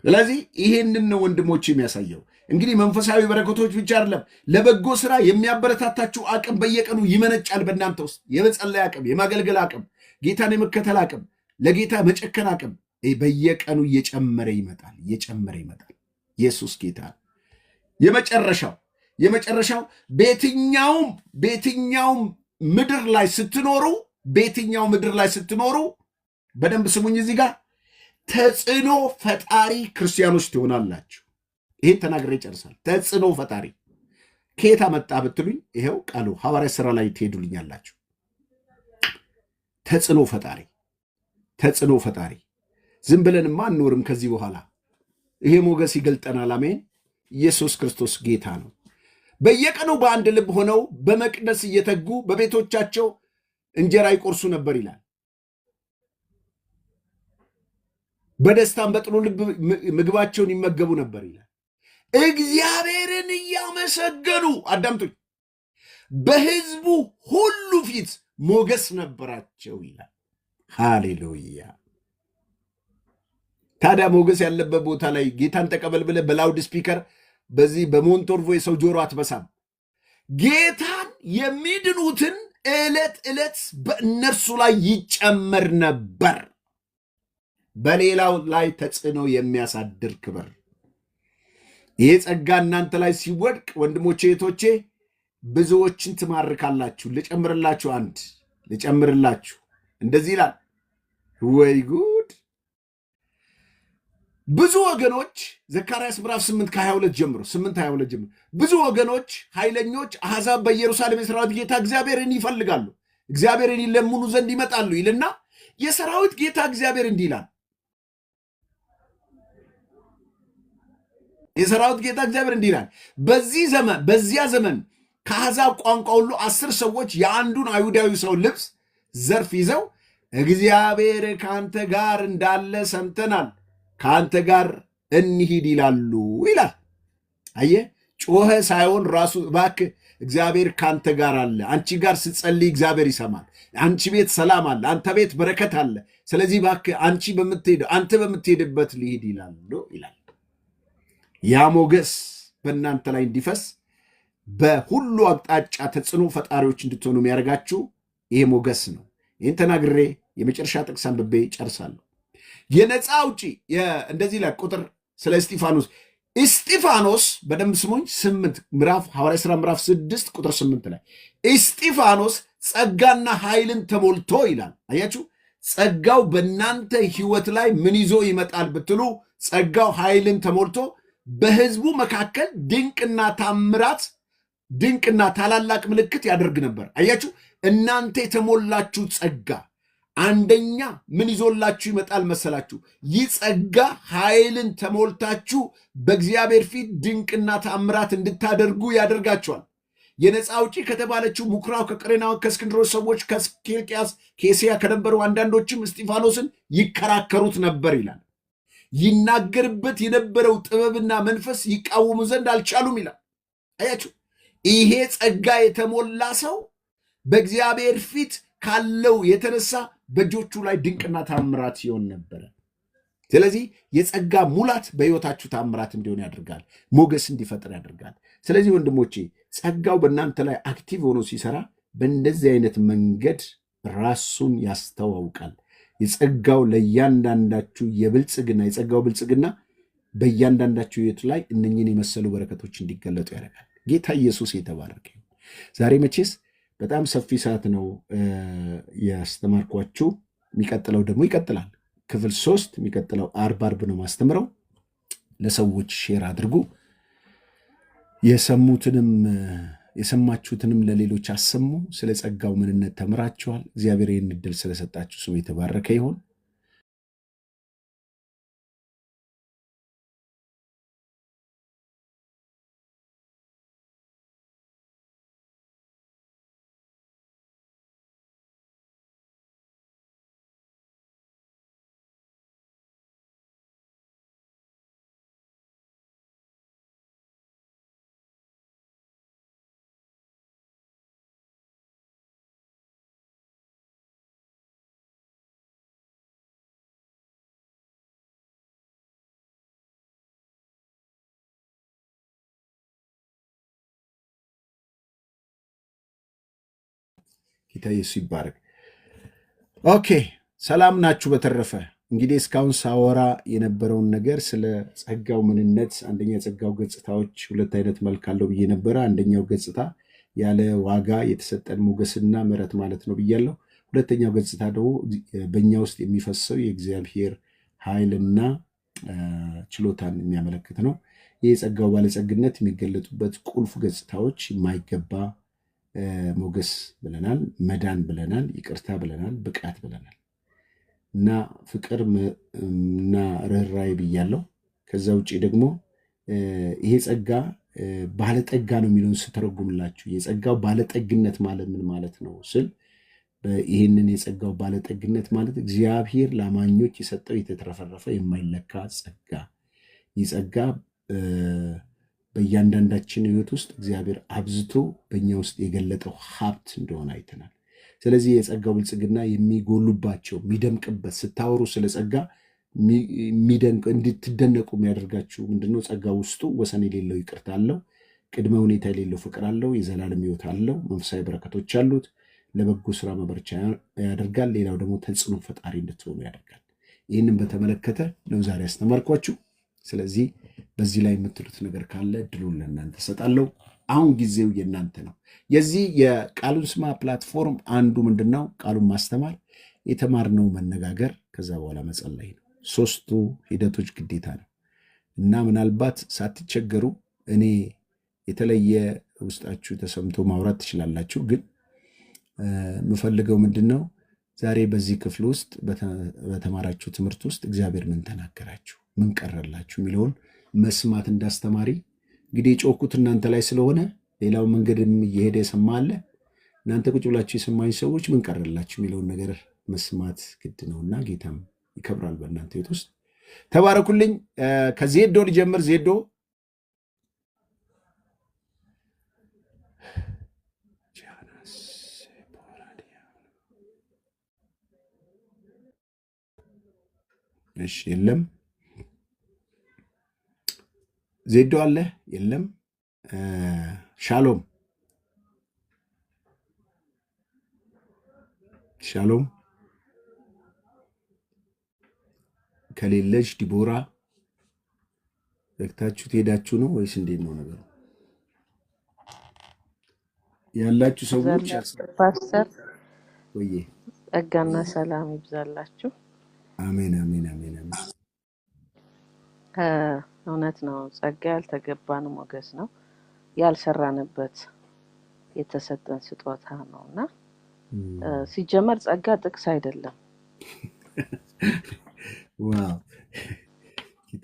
ስለዚህ ይሄንን ነው ወንድሞች የሚያሳየው። እንግዲህ መንፈሳዊ በረከቶች ብቻ አይደለም፣ ለበጎ ስራ የሚያበረታታችሁ አቅም በየቀኑ ይመነጫል በእናንተ ውስጥ። የመጸለይ አቅም፣ የማገልገል አቅም፣ ጌታን የመከተል አቅም፣ ለጌታ መጨከን አቅም በየቀኑ እየጨመረ ይመጣል። ኢየሱስ ጌታ። የመጨረሻው በየትኛውም ምድር ላይ ስትኖሩ በደንብ ስሙኝ። እዚህ ጋር ተጽዕኖ ፈጣሪ ክርስቲያኖች ትሆናላችሁ። ይህን ተናግሬ ይጨርሳል። ተጽዕኖ ፈጣሪ ከየት መጣ ብትሉኝ፣ ይሄው ቃሉ ሐዋርያ ሥራ ላይ ትሄዱልኛላችሁ። ተጽዕኖ ፈጣሪ ዝም ብለንማ አንኖርም ከዚህ በኋላ። ይሄ ሞገስ ይገልጠናል። አሜን። ኢየሱስ ክርስቶስ ጌታ ነው። በየቀኑ በአንድ ልብ ሆነው በመቅደስ እየተጉ በቤቶቻቸው እንጀራ ይቆርሱ ነበር ይላል። በደስታም በጥሩ ልብ ምግባቸውን ይመገቡ ነበር ይላል። እግዚአብሔርን እያመሰገኑ አዳምጡኝ፣ በሕዝቡ ሁሉ ፊት ሞገስ ነበራቸው ይላል። ሃሌሉያ። ታዲያ ሞገስ ያለበት ቦታ ላይ ጌታን ተቀበል ብለህ በላውድ ስፒከር በዚህ በሞንቶርቮ የሰው ጆሮ አትበሳም። ጌታን የሚድኑትን ዕለት ዕለት በእነርሱ ላይ ይጨመር ነበር። በሌላው ላይ ተጽዕኖ የሚያሳድር ክብር። ይሄ ጸጋ እናንተ ላይ ሲወድቅ ወንድሞቼ እህቶቼ ብዙዎችን ትማርካላችሁ። ልጨምርላችሁ እንደዚህ ይላል። ወይ ጉድ! ብዙ ወገኖች ዘካርያስ ምዕራፍ 8:22 ጀምሮ ብዙ ወገኖች ኃይለኞች አሕዛብ በኢየሩሳሌም የሰራዊት ጌታ እግዚአብሔርን ይፈልጋሉ፣ እግዚአብሔርን ይለምኑ ዘንድ ይመጣሉ ይልና የሰራዊት ጌታ እግዚአብሔር እንዲህ ይላል። የሰራዊት ጌታ እግዚአብሔር እንዲህ ይላል፣ በዚያ ዘመን ከአሕዛብ ቋንቋ ሁሉ 10 ሰዎች የአንዱን አይሁዳዊ ሰው ልብስ ዘርፍ ይዘው እግዚአብሔር ከአንተ ጋር እንዳለ ሰምተናል፣ ከአንተ ጋር እንሂድ ይላሉ ይላል። አየህ፣ ጮኸ ሳይሆን ራሱ እባክህ እግዚአብሔር ከአንተ ጋር አለ። አንቺ ጋር ስትጸልይ እግዚአብሔር ይሰማል። አንቺ ቤት ሰላም አለ፣ አንተ ቤት በረከት አለ። ስለዚህ እባክህ አንተ በምትሄድበት ልሂድ ይላሉ ይላል። ያ ሞገስ በእናንተ ላይ እንዲፈስ በሁሉ አቅጣጫ ተጽዕኖ ፈጣሪዎች እንድትሆኑ የሚያደርጋችሁ ይሄ ሞገስ ነው። ይህን ተናግሬ የመጨረሻ ጥቅስ አንብቤ ጨርሳለሁ። የነፃ አውጪ እንደዚህ ላይ ቁጥር ስለ እስጢፋኖስ በደንብ ስሙኝ። ሐዋርያት ሥራ ምዕራፍ 6 ቁጥር 8 ላይ እስጢፋኖስ ጸጋና ኃይልን ተሞልቶ ይላል። አያችሁ፣ ጸጋው በእናንተ ሕይወት ላይ ምን ይዞ ይመጣል ብትሉ ጸጋው ኃይልን ተሞልቶ በሕዝቡ መካከል ድንቅና ታላላቅ ምልክት ያደርግ ነበር። አያችሁ፣ እናንተ የተሞላችሁ ጸጋ አንደኛ ምን ይዞላችሁ ይመጣል መሰላችሁ? ይህ ጸጋ ኃይልን ተሞልታችሁ በእግዚአብሔር ፊት ድንቅና ታምራት እንድታደርጉ ያደርጋችኋል። የነፃ አውጪ ከተባለችው ምኵራብ ከቀሬናው ከእስክንድሮስ ሰዎች ከኪልቅያስ ከእስያ ከነበሩ አንዳንዶችም እስጢፋኖስን ይከራከሩት ነበር ይላል። ይናገርበት የነበረው ጥበብና መንፈስ ይቃወሙ ዘንድ አልቻሉም ይላል። አያችሁ፣ ይሄ ጸጋ የተሞላ ሰው በእግዚአብሔር ፊት ካለው የተነሳ በእጆቹ ላይ ድንቅና ታምራት ሲሆን ነበረ። ስለዚህ የጸጋ ሙላት በሕይወታችሁ ታምራት እንዲሆን ያደርጋል፣ ሞገስ እንዲፈጥር ያደርጋል። ስለዚህ ወንድሞቼ ጸጋው በእናንተ ላይ አክቲቭ ሆኖ ሲሰራ በእንደዚህ አይነት መንገድ ራሱን ያስተዋውቃል። የጸጋው ለእያንዳንዳችሁ የጸጋው ብልጽግና በእያንዳንዳችሁ ሕይወት ላይ እነኝን የመሰሉ በረከቶች እንዲገለጡ ያደርጋል። ጌታ ኢየሱስ የተባረከ። ዛሬ መቼስ በጣም ሰፊ ሰዓት ነው ያስተማርኳችሁ። የሚቀጥለው ደግሞ ይቀጥላል። ክፍል 3 የሚቀጥለው አርብ ነው ማስተምረው። ለሰዎች ሼር አድርጉ። የሰማችሁትንም ለሌሎች አሰሙ። ስለ ጸጋው ምንነት ተምራችኋል። እግዚአብሔር ይህን ዕድል ስለሰጣችሁ ስሙ የተባረከ ይሁን። ጌታ ኢየሱስ ይባረክ። ኦኬ፣ ሰላም ናችሁ? በተረፈ እንግዲህ እስካሁን ሳወራ የነበረውን ነገር ስለ ጸጋው ምንነት፣ አንደኛ የጸጋው ገጽታዎች 2 አይነት መልክ አለው ብዬ ነበረ። አንደኛው ገጽታ ያለ ዋጋ የተሰጠን ሞገስና ምሕረት ማለት ነው ብያለሁ። ሁለተኛው ገጽታ ደግሞ በእኛ ውስጥ የሚፈሰው የእግዚአብሔር ኃይልና ችሎታን የሚያመለክት ነው። ይህ የጸጋው ባለጸግነት የሚገለጡበት ቁልፍ ገጽታዎች የማይገባ ሞገስ ብለናል፣ መዳን ብለናል፣ ይቅርታ ብለናል፣ ብቃት ብለናል እና ፍቅር እና ርኅራኄ ብያለሁ። ከዛ ውጭ ደግሞ ይሄ ጸጋ ባለጠጋ ነው የሚለውን ስተረጉምላችሁ የጸጋው ባለጠግነት ማለት ምን ማለት ነው ስል ይህንን የጸጋው ባለጠግነት ማለት እግዚአብሔር ለአማኞች የሰጠው የተትረፈረፈ የማይለካ ጸጋ። ይህ ጸጋ በእያንዳንዳችን ህይወት ውስጥ እግዚአብሔር አብዝቶ በእኛ ውስጥ የገለጠው ሀብት እንደሆነ አይተናል። ስለዚህ የጸጋው ብልጽግና የሚጎሉባቸው የሚደምቅበት ስታወሩ ስለ ጸጋ እንድትደነቁ የሚያደርጋችሁ ምንድነው? ጸጋ ውስጡ ወሰን የሌለው ይቅርታ አለው፣ ቅድመ ሁኔታ የሌለው ፍቅር አለው፣ የዘላለም ህይወት አለው፣ መንፈሳዊ በረከቶች አሉት፣ ለበጎ ስራ መበርቻ ያደርጋል። ሌላው ደግሞ ተጽዕኖ ፈጣሪ እንድትሆኑ ያደርጋል። ይህንን በተመለከተ ነው ዛሬ ያስተማርኳችሁ። ስለዚህ በዚህ ላይ የምትሉት ነገር ካለ እድሉን ለእናንተ እሰጣለሁ። አሁን ጊዜው የእናንተ ነው። የዚህ የቃሉን ስማ ፕላትፎርም አንዱ ምንድነው? ቃሉን ማስተማር፣ የተማርነው መነጋገር፣ ከዛ በኋላ መጸለይ ነው። ሶስቱ ሂደቶች ግዴታ ነው እና ምናልባት ሳትቸገሩ እኔ የተለየ ውስጣችሁ ተሰምቶ ማውራት ትችላላችሁ። ግን የምፈልገው ምንድነው? ዛሬ በዚህ ክፍል ውስጥ በተማራችሁ ትምህርት ውስጥ እግዚአብሔር ምን ተናገራችሁ፣ ምን ቀረላችሁ የሚለውን መስማት እንዳስተማሪ እንግዲህ የጮኩት እናንተ ላይ ስለሆነ ሌላው መንገድም እየሄደ የሰማ አለ። እናንተ ቁጭ ብላችሁ የሰማኝ ሰዎች ምን ቀረላችሁ የሚለውን ነገር መስማት ግድ ነውና ጌታም ይከብራል በእናንተ ቤት ውስጥ። ተባረኩልኝ። ከዜዶ ልጀምር። ዜዶ እሺ፣ የለም። ዜዶ አለ? የለም። ሻሎም ሻሎም ከሌለች ዲቦራ ዘግታችሁ ትሄዳችሁ ነው ወይስ እንዴት ነው ነገሩ? ያላችሁ ሰዎች ፓስተር ወይ ጸጋና ሰላም ይብዛላችሁ። አሜን አሜን አሜን አሜን። እውነት ነው። ጸጋ ያልተገባን ሞገስ ነው፣ ያልሰራንበት የተሰጠን ስጦታ ነውና ሲጀመር ጸጋ ጥቅስ አይደለም። ዋው!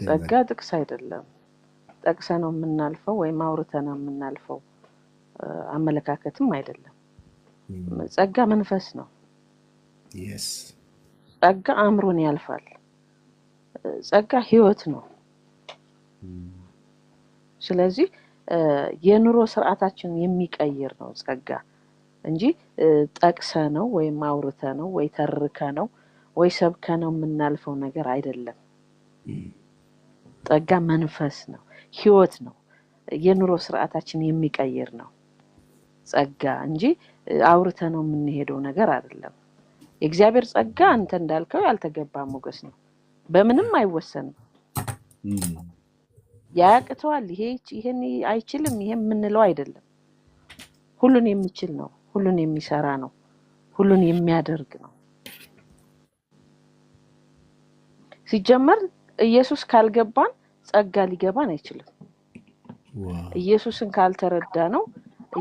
ጸጋ ጥቅስ አይደለም። ጠቅሰ ነው የምናልፈው ወይም አውርተ ነው የምናልፈው አመለካከትም አይደለም። ጸጋ መንፈስ ነው። yes ጸጋ አእምሮን ያልፋል። ጸጋ ህይወት ነው። ስለዚህ የኑሮ ስርዓታችን የሚቀይር ነው ጸጋ እንጂ ጠቅሰ ነው ወይም አውርተ ነው ወይ ተርከ ነው ወይ ሰብከ ነው የምናልፈው ነገር አይደለም። ጸጋ መንፈስ ነው፣ ህይወት ነው፣ የኑሮ ስርዓታችን የሚቀይር ነው ጸጋ እንጂ አውርተ ነው የምንሄደው ነገር አይደለም። የእግዚአብሔር ጸጋ አንተ እንዳልከው ያልተገባ ሞገስ ነው፣ በምንም አይወሰንም። ያቅተዋል፣ ይሄን አይችልም፣ ይሄ የምንለው አይደለም። ሁሉን የሚችል ነው፣ ሁሉን የሚሰራ ነው፣ ሁሉን የሚያደርግ ነው። ሲጀመር ኢየሱስ ካልገባን ጸጋ ሊገባን አይችልም። ኢየሱስን ካልተረዳ ነው፣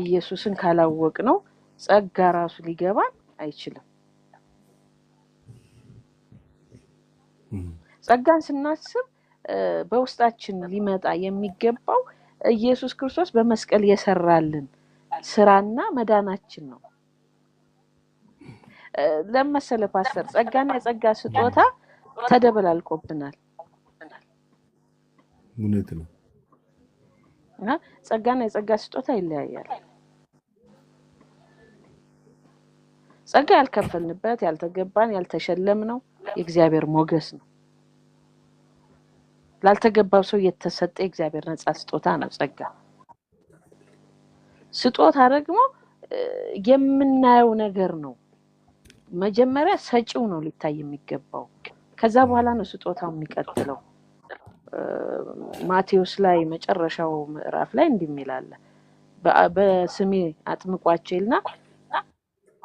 ኢየሱስን ካላወቅ ነው ጸጋ ራሱ ሊገባን አይችልም። ጸጋን ስናስብ በውስጣችን ሊመጣ የሚገባው ኢየሱስ ክርስቶስ በመስቀል የሰራልን ስራና መዳናችን ነው። ለምሳሌ ፓስተር ጸጋና የጸጋ ስጦታ ተደበላልቆብናል። እውነት ነው። ጸጋና የጸጋ ስጦታ ይለያያል። ጸጋ ያልከፈልንበት፣ ያልተገባን፣ ያልተሸለምነው የእግዚአብሔር ሞገስ ነው። ላልተገባው ሰው የተሰጠ የእግዚአብሔር ነፃ ስጦታ ነው ጸጋ። ስጦታ ደግሞ የምናየው ነገር ነው። መጀመሪያ ሰጪው ነው ሊታይ የሚገባው፣ ከዛ በኋላ ነው ስጦታው የሚቀጥለው። ማቴዎስ ላይ መጨረሻው ምዕራፍ ላይ እንደሚላል በስሜ አጥምቋቸውና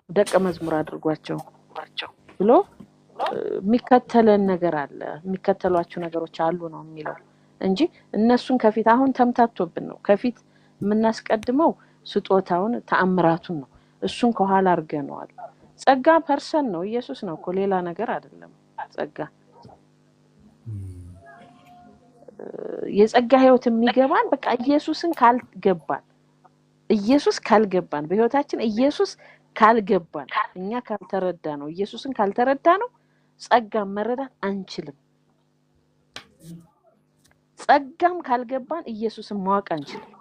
ደቀ መዝሙር አድርጓቸው ብሎ የሚከተለን ነገር አለ፣ የሚከተሏቸው ነገሮች አሉ ነው የሚለው እንጂ እነሱን ከፊት አሁን ተምታቶብን ነው። ከፊት የምናስቀድመው ስጦታውን ተአምራቱን ነው፣ እሱን ከኋላ አድርገነዋል። ጸጋ ፐርሰን ነው፣ ኢየሱስ ነው እኮ ሌላ ነገር አይደለም። ጸጋ የጸጋ ህይወት የሚገባን በቃ ኢየሱስ ካልገባን በህይወታችን ኢየሱስ ካልገባን እኛ ካልተረዳ ነው ኢየሱስን ካልተረዳ ነው ጸጋ መረዳት አንችልም። ጸጋም ካልገባን ኢየሱስን ማወቅ አንችልም።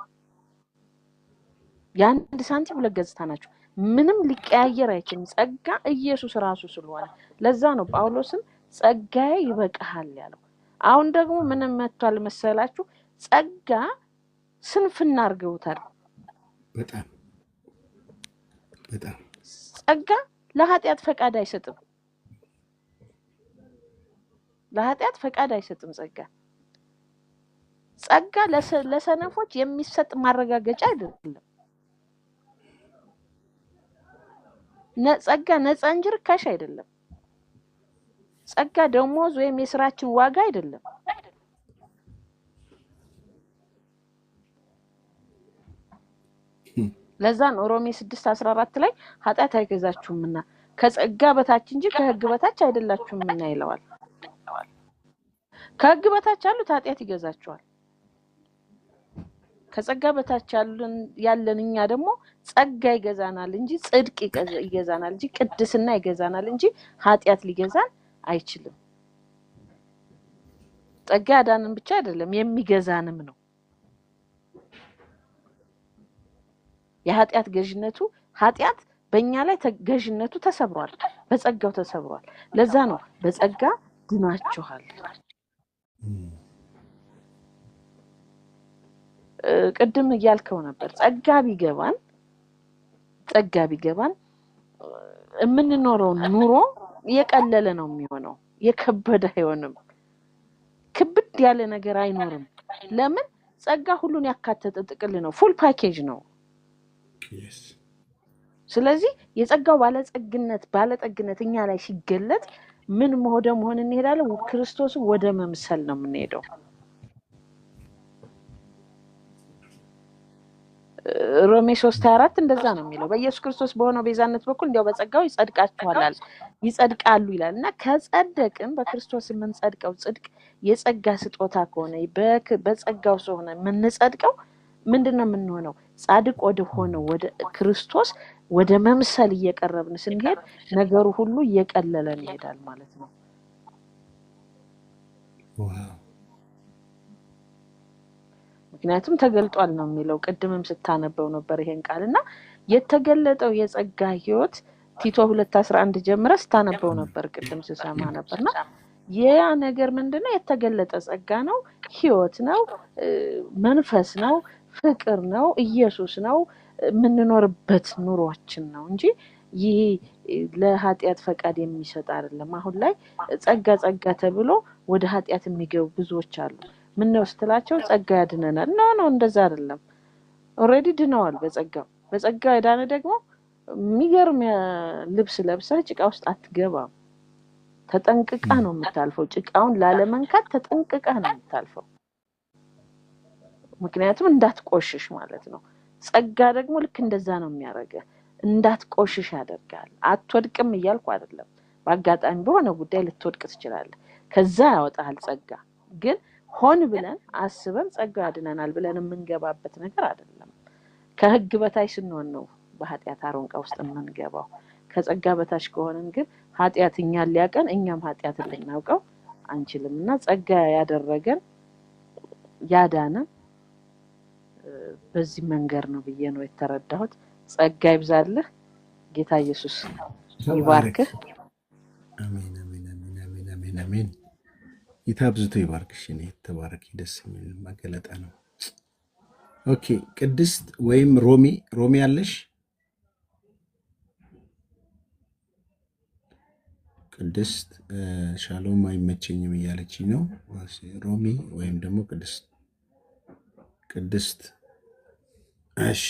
የአንድ ሳንቲም ሁለት ገጽታ ናቸው። ምንም ሊቀያየር አይችልም። ጸጋ ኢየሱስ ራሱ ስለሆነ ለዛ ነው ጳውሎስም ጸጋዬ ይበቃሃል ያለው። አሁን ደግሞ ምንም መጥቷል መሰላችሁ? ጸጋ ስንፍና አድርገውታል። በጣም ጸጋ ለኃጢአት ፈቃድ አይሰጥም። ለኃጢአት ፈቃድ አይሰጥም። ጸጋ ለሰነፎች የሚሰጥ ማረጋገጫ አይደለም። ጸጋ ነፃ እንጂ ርካሽ አይደለም። ጸጋ ደሞዝ ወይም የስራችን ዋጋ አይደለም። ለዛ ነው ሮሜ 6:14 ላይ ኃጢአት አይገዛችሁምና ከጸጋ በታች እንጂ ከሕግ በታች አይደላችሁምና ይለዋል። ከሕግ በታች ያሉት ኃጢአት ይገዛቸዋል። ከጸጋ በታች ያለን እኛ ደግሞ ጸጋ ይገዛናል እንጂ ጽድቅ ይገዛናል እንጂ ቅድስና ይገዛናል እንጂ ኃጢአት ሊገዛን አይችልም። ጸጋ ያዳንን ብቻ አይደለም የሚገዛንም ነው። የኃጢአት ገዥነቱ ኃጢአት በእኛ ላይ ገዥነቱ ተሰብሯል፣ በጸጋው ተሰብሯል። ለዛ ነው በጸጋ ድናችኋል። ቅድም እያልከው ነበር ጸጋ ቢገባን የምንኖረው ኑሮ የቀለለ ነው የሚሆነው፣ የከበደ አይሆንም። ክብድ ያለ ነገር አይኖርም። ለምን? ጸጋ ሁሉን ያካተተ ጥቅል ነው፣ ፉል ፓኬጅ ነው። ስለዚህ የጸጋው ባለጠግነት እኛ ላይ ሲገለጥ ምን መሆን እንሄዳለን? ክርስቶስን ወደ መምሰል ነው የምንሄደው። ሮሜ 3:24 እንደዛ ነው የሚለው። በኢየሱስ ክርስቶስ በሆነው ቤዛነት በኩል እንዲያው በጸጋው ይጸድቃሉ ይላል እና ከጸደቅን በክርስቶስ የምንጸድቀው ጽድቅ የጸጋ ስጦታ ከሆነ በጸጋው ስለሆነ የምንጸድቀው ምንድነው የምንሆነው? ጻድቅ ወደ ሆነው ወደ ክርስቶስ ወደ መምሰል እየቀረብን ስንሄድ ነገሩ ሁሉ እየቀለለን ይሄዳል ማለት ነው። ምክንያቱም ተገልጧል ነው የሚለው። ቅድምም ስታነበው ነበር ይሄን ቃልና የተገለጠው የጸጋ ህይወት ቲቶ 2:11 ጀምረ ስታነበው ነበር፣ ቅድም ስሰማ ነበርና ያ ነገር ምንድነው? የተገለጠ ጸጋ ነው፣ ህይወት ነው፣ መንፈስ ነው፣ ፍቅር ነው፣ ኢየሱስ ነው፣ የምንኖርበት ኑሯችን ነው እንጂ ይሄ ለኃጢአት ፈቃድ የሚሰጥ አይደለም። አሁን ላይ ጸጋ ተብሎ ወደ ኃጢአት የሚገቡ ብዙዎች አሉ። ምን ነው ስትላቸው ጸጋ ያድነናል። ኖ እንደዛ አይደለም። ኦሬዲ ድነዋል በጸጋ ያዳነ ደግሞ የሚገርም ልብስ ለብሰህ ጭቃ ውስጥ አትገባም። ተጠንቅቃ ነው የምታልፈው። ጭቃውን ላለመንካት ተጠንቅቃ ነው የምታልፈው። ምክንያቱም እንዳትቆሽሽ ማለት ነው። ጸጋ ደግሞ ልክ እንደዛ ነው የሚያደርገው። እንዳትቆሽሽ ያደርጋል። አትወድቅም እያልኩ አይደለም። በአጋጣሚ በሆነ ጉዳይ ልትወድቅ ትችላለህ። ከዛ ያወጣል ጸጋ። ግን ሆን ብለን አስበን ጸጋ ያድነናል ብለን የምንገባበት ነገር አይደለም። ከህግ በታች ስንሆን ነው በኃጢአት አሮንቃ ውስጥ የምንገባው። ከጸጋ በታች ከሆነን ግን ኃጢአተኛን ሊያቀን እኛም ኃጢአትን ልናውቀው አንችልምና ጸጋ ያደረገን ያዳነን በዚህ መንገድ ነው ብዬ ነው የተረዳሁት። ጸጋ ይብዛልህ። ጌታ ኢየሱስ ይባርክህ። አሜን አሜን አሜን አሜን አሜን። ይታብዝቶ ይባርክሽ። እኔ ተባረኪ። ደስ የሚል መገለጣ ነው። ኦኬ ቅድስት ወይም ሮሚ አለሽ? ቅድስት ሻሎም አይመቸኝም እያለች ነው። ሮሚ ወይም ደግሞ ቅድስት እሺ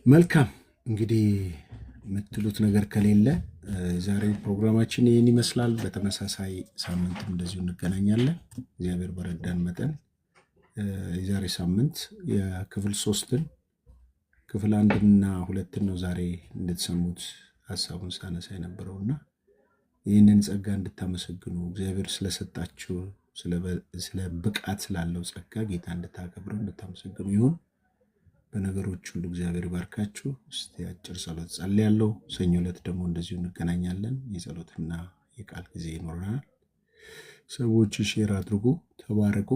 መልካም እንግዲህ የምትሉት ነገር ከሌለ ዛሬው ፕሮግራማችን ይህን ይመስላል። በተመሳሳይ ሳምንትም እንደዚሁ እንገናኛለን እግዚአብሔር በረዳን መጠን። የዛሬ ሳምንት የክፍል 3ን ክፍል 1ና 2 ነው ዛሬ እንድትሰሙት ሀሳቡን ሳነሳ የነበረውና ይህንን ጸጋ እንድታመሰግኑ እግዚአብሔር ስለሰጣችሁ ስለ ብቃት ስላለው ጸጋ ጌታ እንድታከብሩ እንድታመሰግኑ ይሁን። በነገሮች ሁሉ እግዚአብሔር ይባርካችሁ። እስቲ አጭር ጸሎት ጸልያለሁ። ሰኞ ዕለት ደግሞ እንደዚሁ እንገናኛለን። የጸሎትና የቃል ጊዜ ይኖረናል። ሰዎች ሼር አድርጉ። ተባረኩ።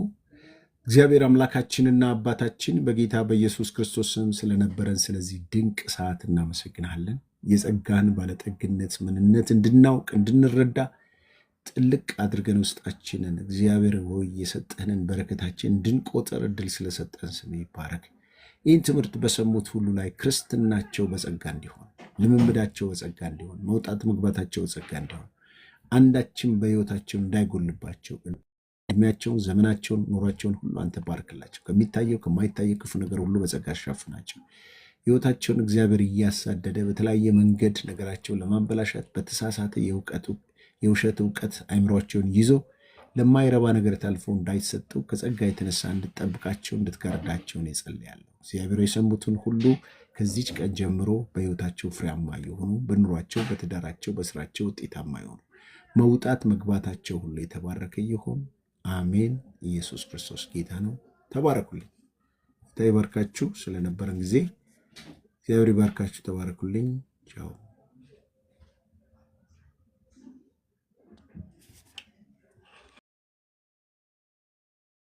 እግዚአብሔር አምላካችንና አባታችን በጌታ በኢየሱስ ክርስቶስ ስም ስለነበረን ስለዚህ ድንቅ ሰዓት እናመሰግናለን። የጸጋን ባለጠግነት ምንነት እንድናውቅ እንድንረዳ ጥልቅ አድርገን ውስጣችንን እግዚአብሔር ሆይ የሰጠህንን በረከታችን እንድንቆጥር እድል ስለሰጠን ስም ይባረክ። ይህን ትምህርት በሰሙት ሁሉ ላይ ክርስትናቸው በጸጋ እንዲሆን፣ ልምምዳቸው በጸጋ እንዲሆን፣ መውጣት መግባታቸው በጸጋ እንዲሆን፣ አንዳችን በሕይወታቸው እንዳይጎልባቸው እድሜያቸውን፣ ዘመናቸውን፣ ኑሯቸውን ሁሉ አንተ ባርክላቸው። ከሚታየው ከማይታየው ክፉ ነገር ሁሉ በጸጋ አሻፍናቸው። ሕይወታቸውን እግዚአብሔር እያሳደደ በተለያየ መንገድ ነገራቸውን ለማበላሻት በተሳሳተ የውሸት እውቀት አይምሯቸውን ይዞ ለማይረባ ነገር ታልፎ እንዳይሰጡ ከጸጋ የተነሳ እንድትጠብቃቸው እንድትጋርዳቸውን የጸልያለሁ። እግዚአብሔር የሰሙትን ሁሉ ከዚች ቀን ጀምሮ በሕይወታቸው ፍሬያማ የሆኑ በኑሯቸው፣ በትዳራቸው፣ በስራቸው ውጤታማ የሆኑ መውጣት መግባታቸው ሁሉ የተባረከ ይሁን። አሜን። ኢየሱስ ክርስቶስ ጌታ ነው። ተባረኩልኝ። ጌታ ይባርካችሁ። ስለነበረን ጊዜ እግዚአብሔር ይባርካችሁ። ተባረኩልኝ። ቻው።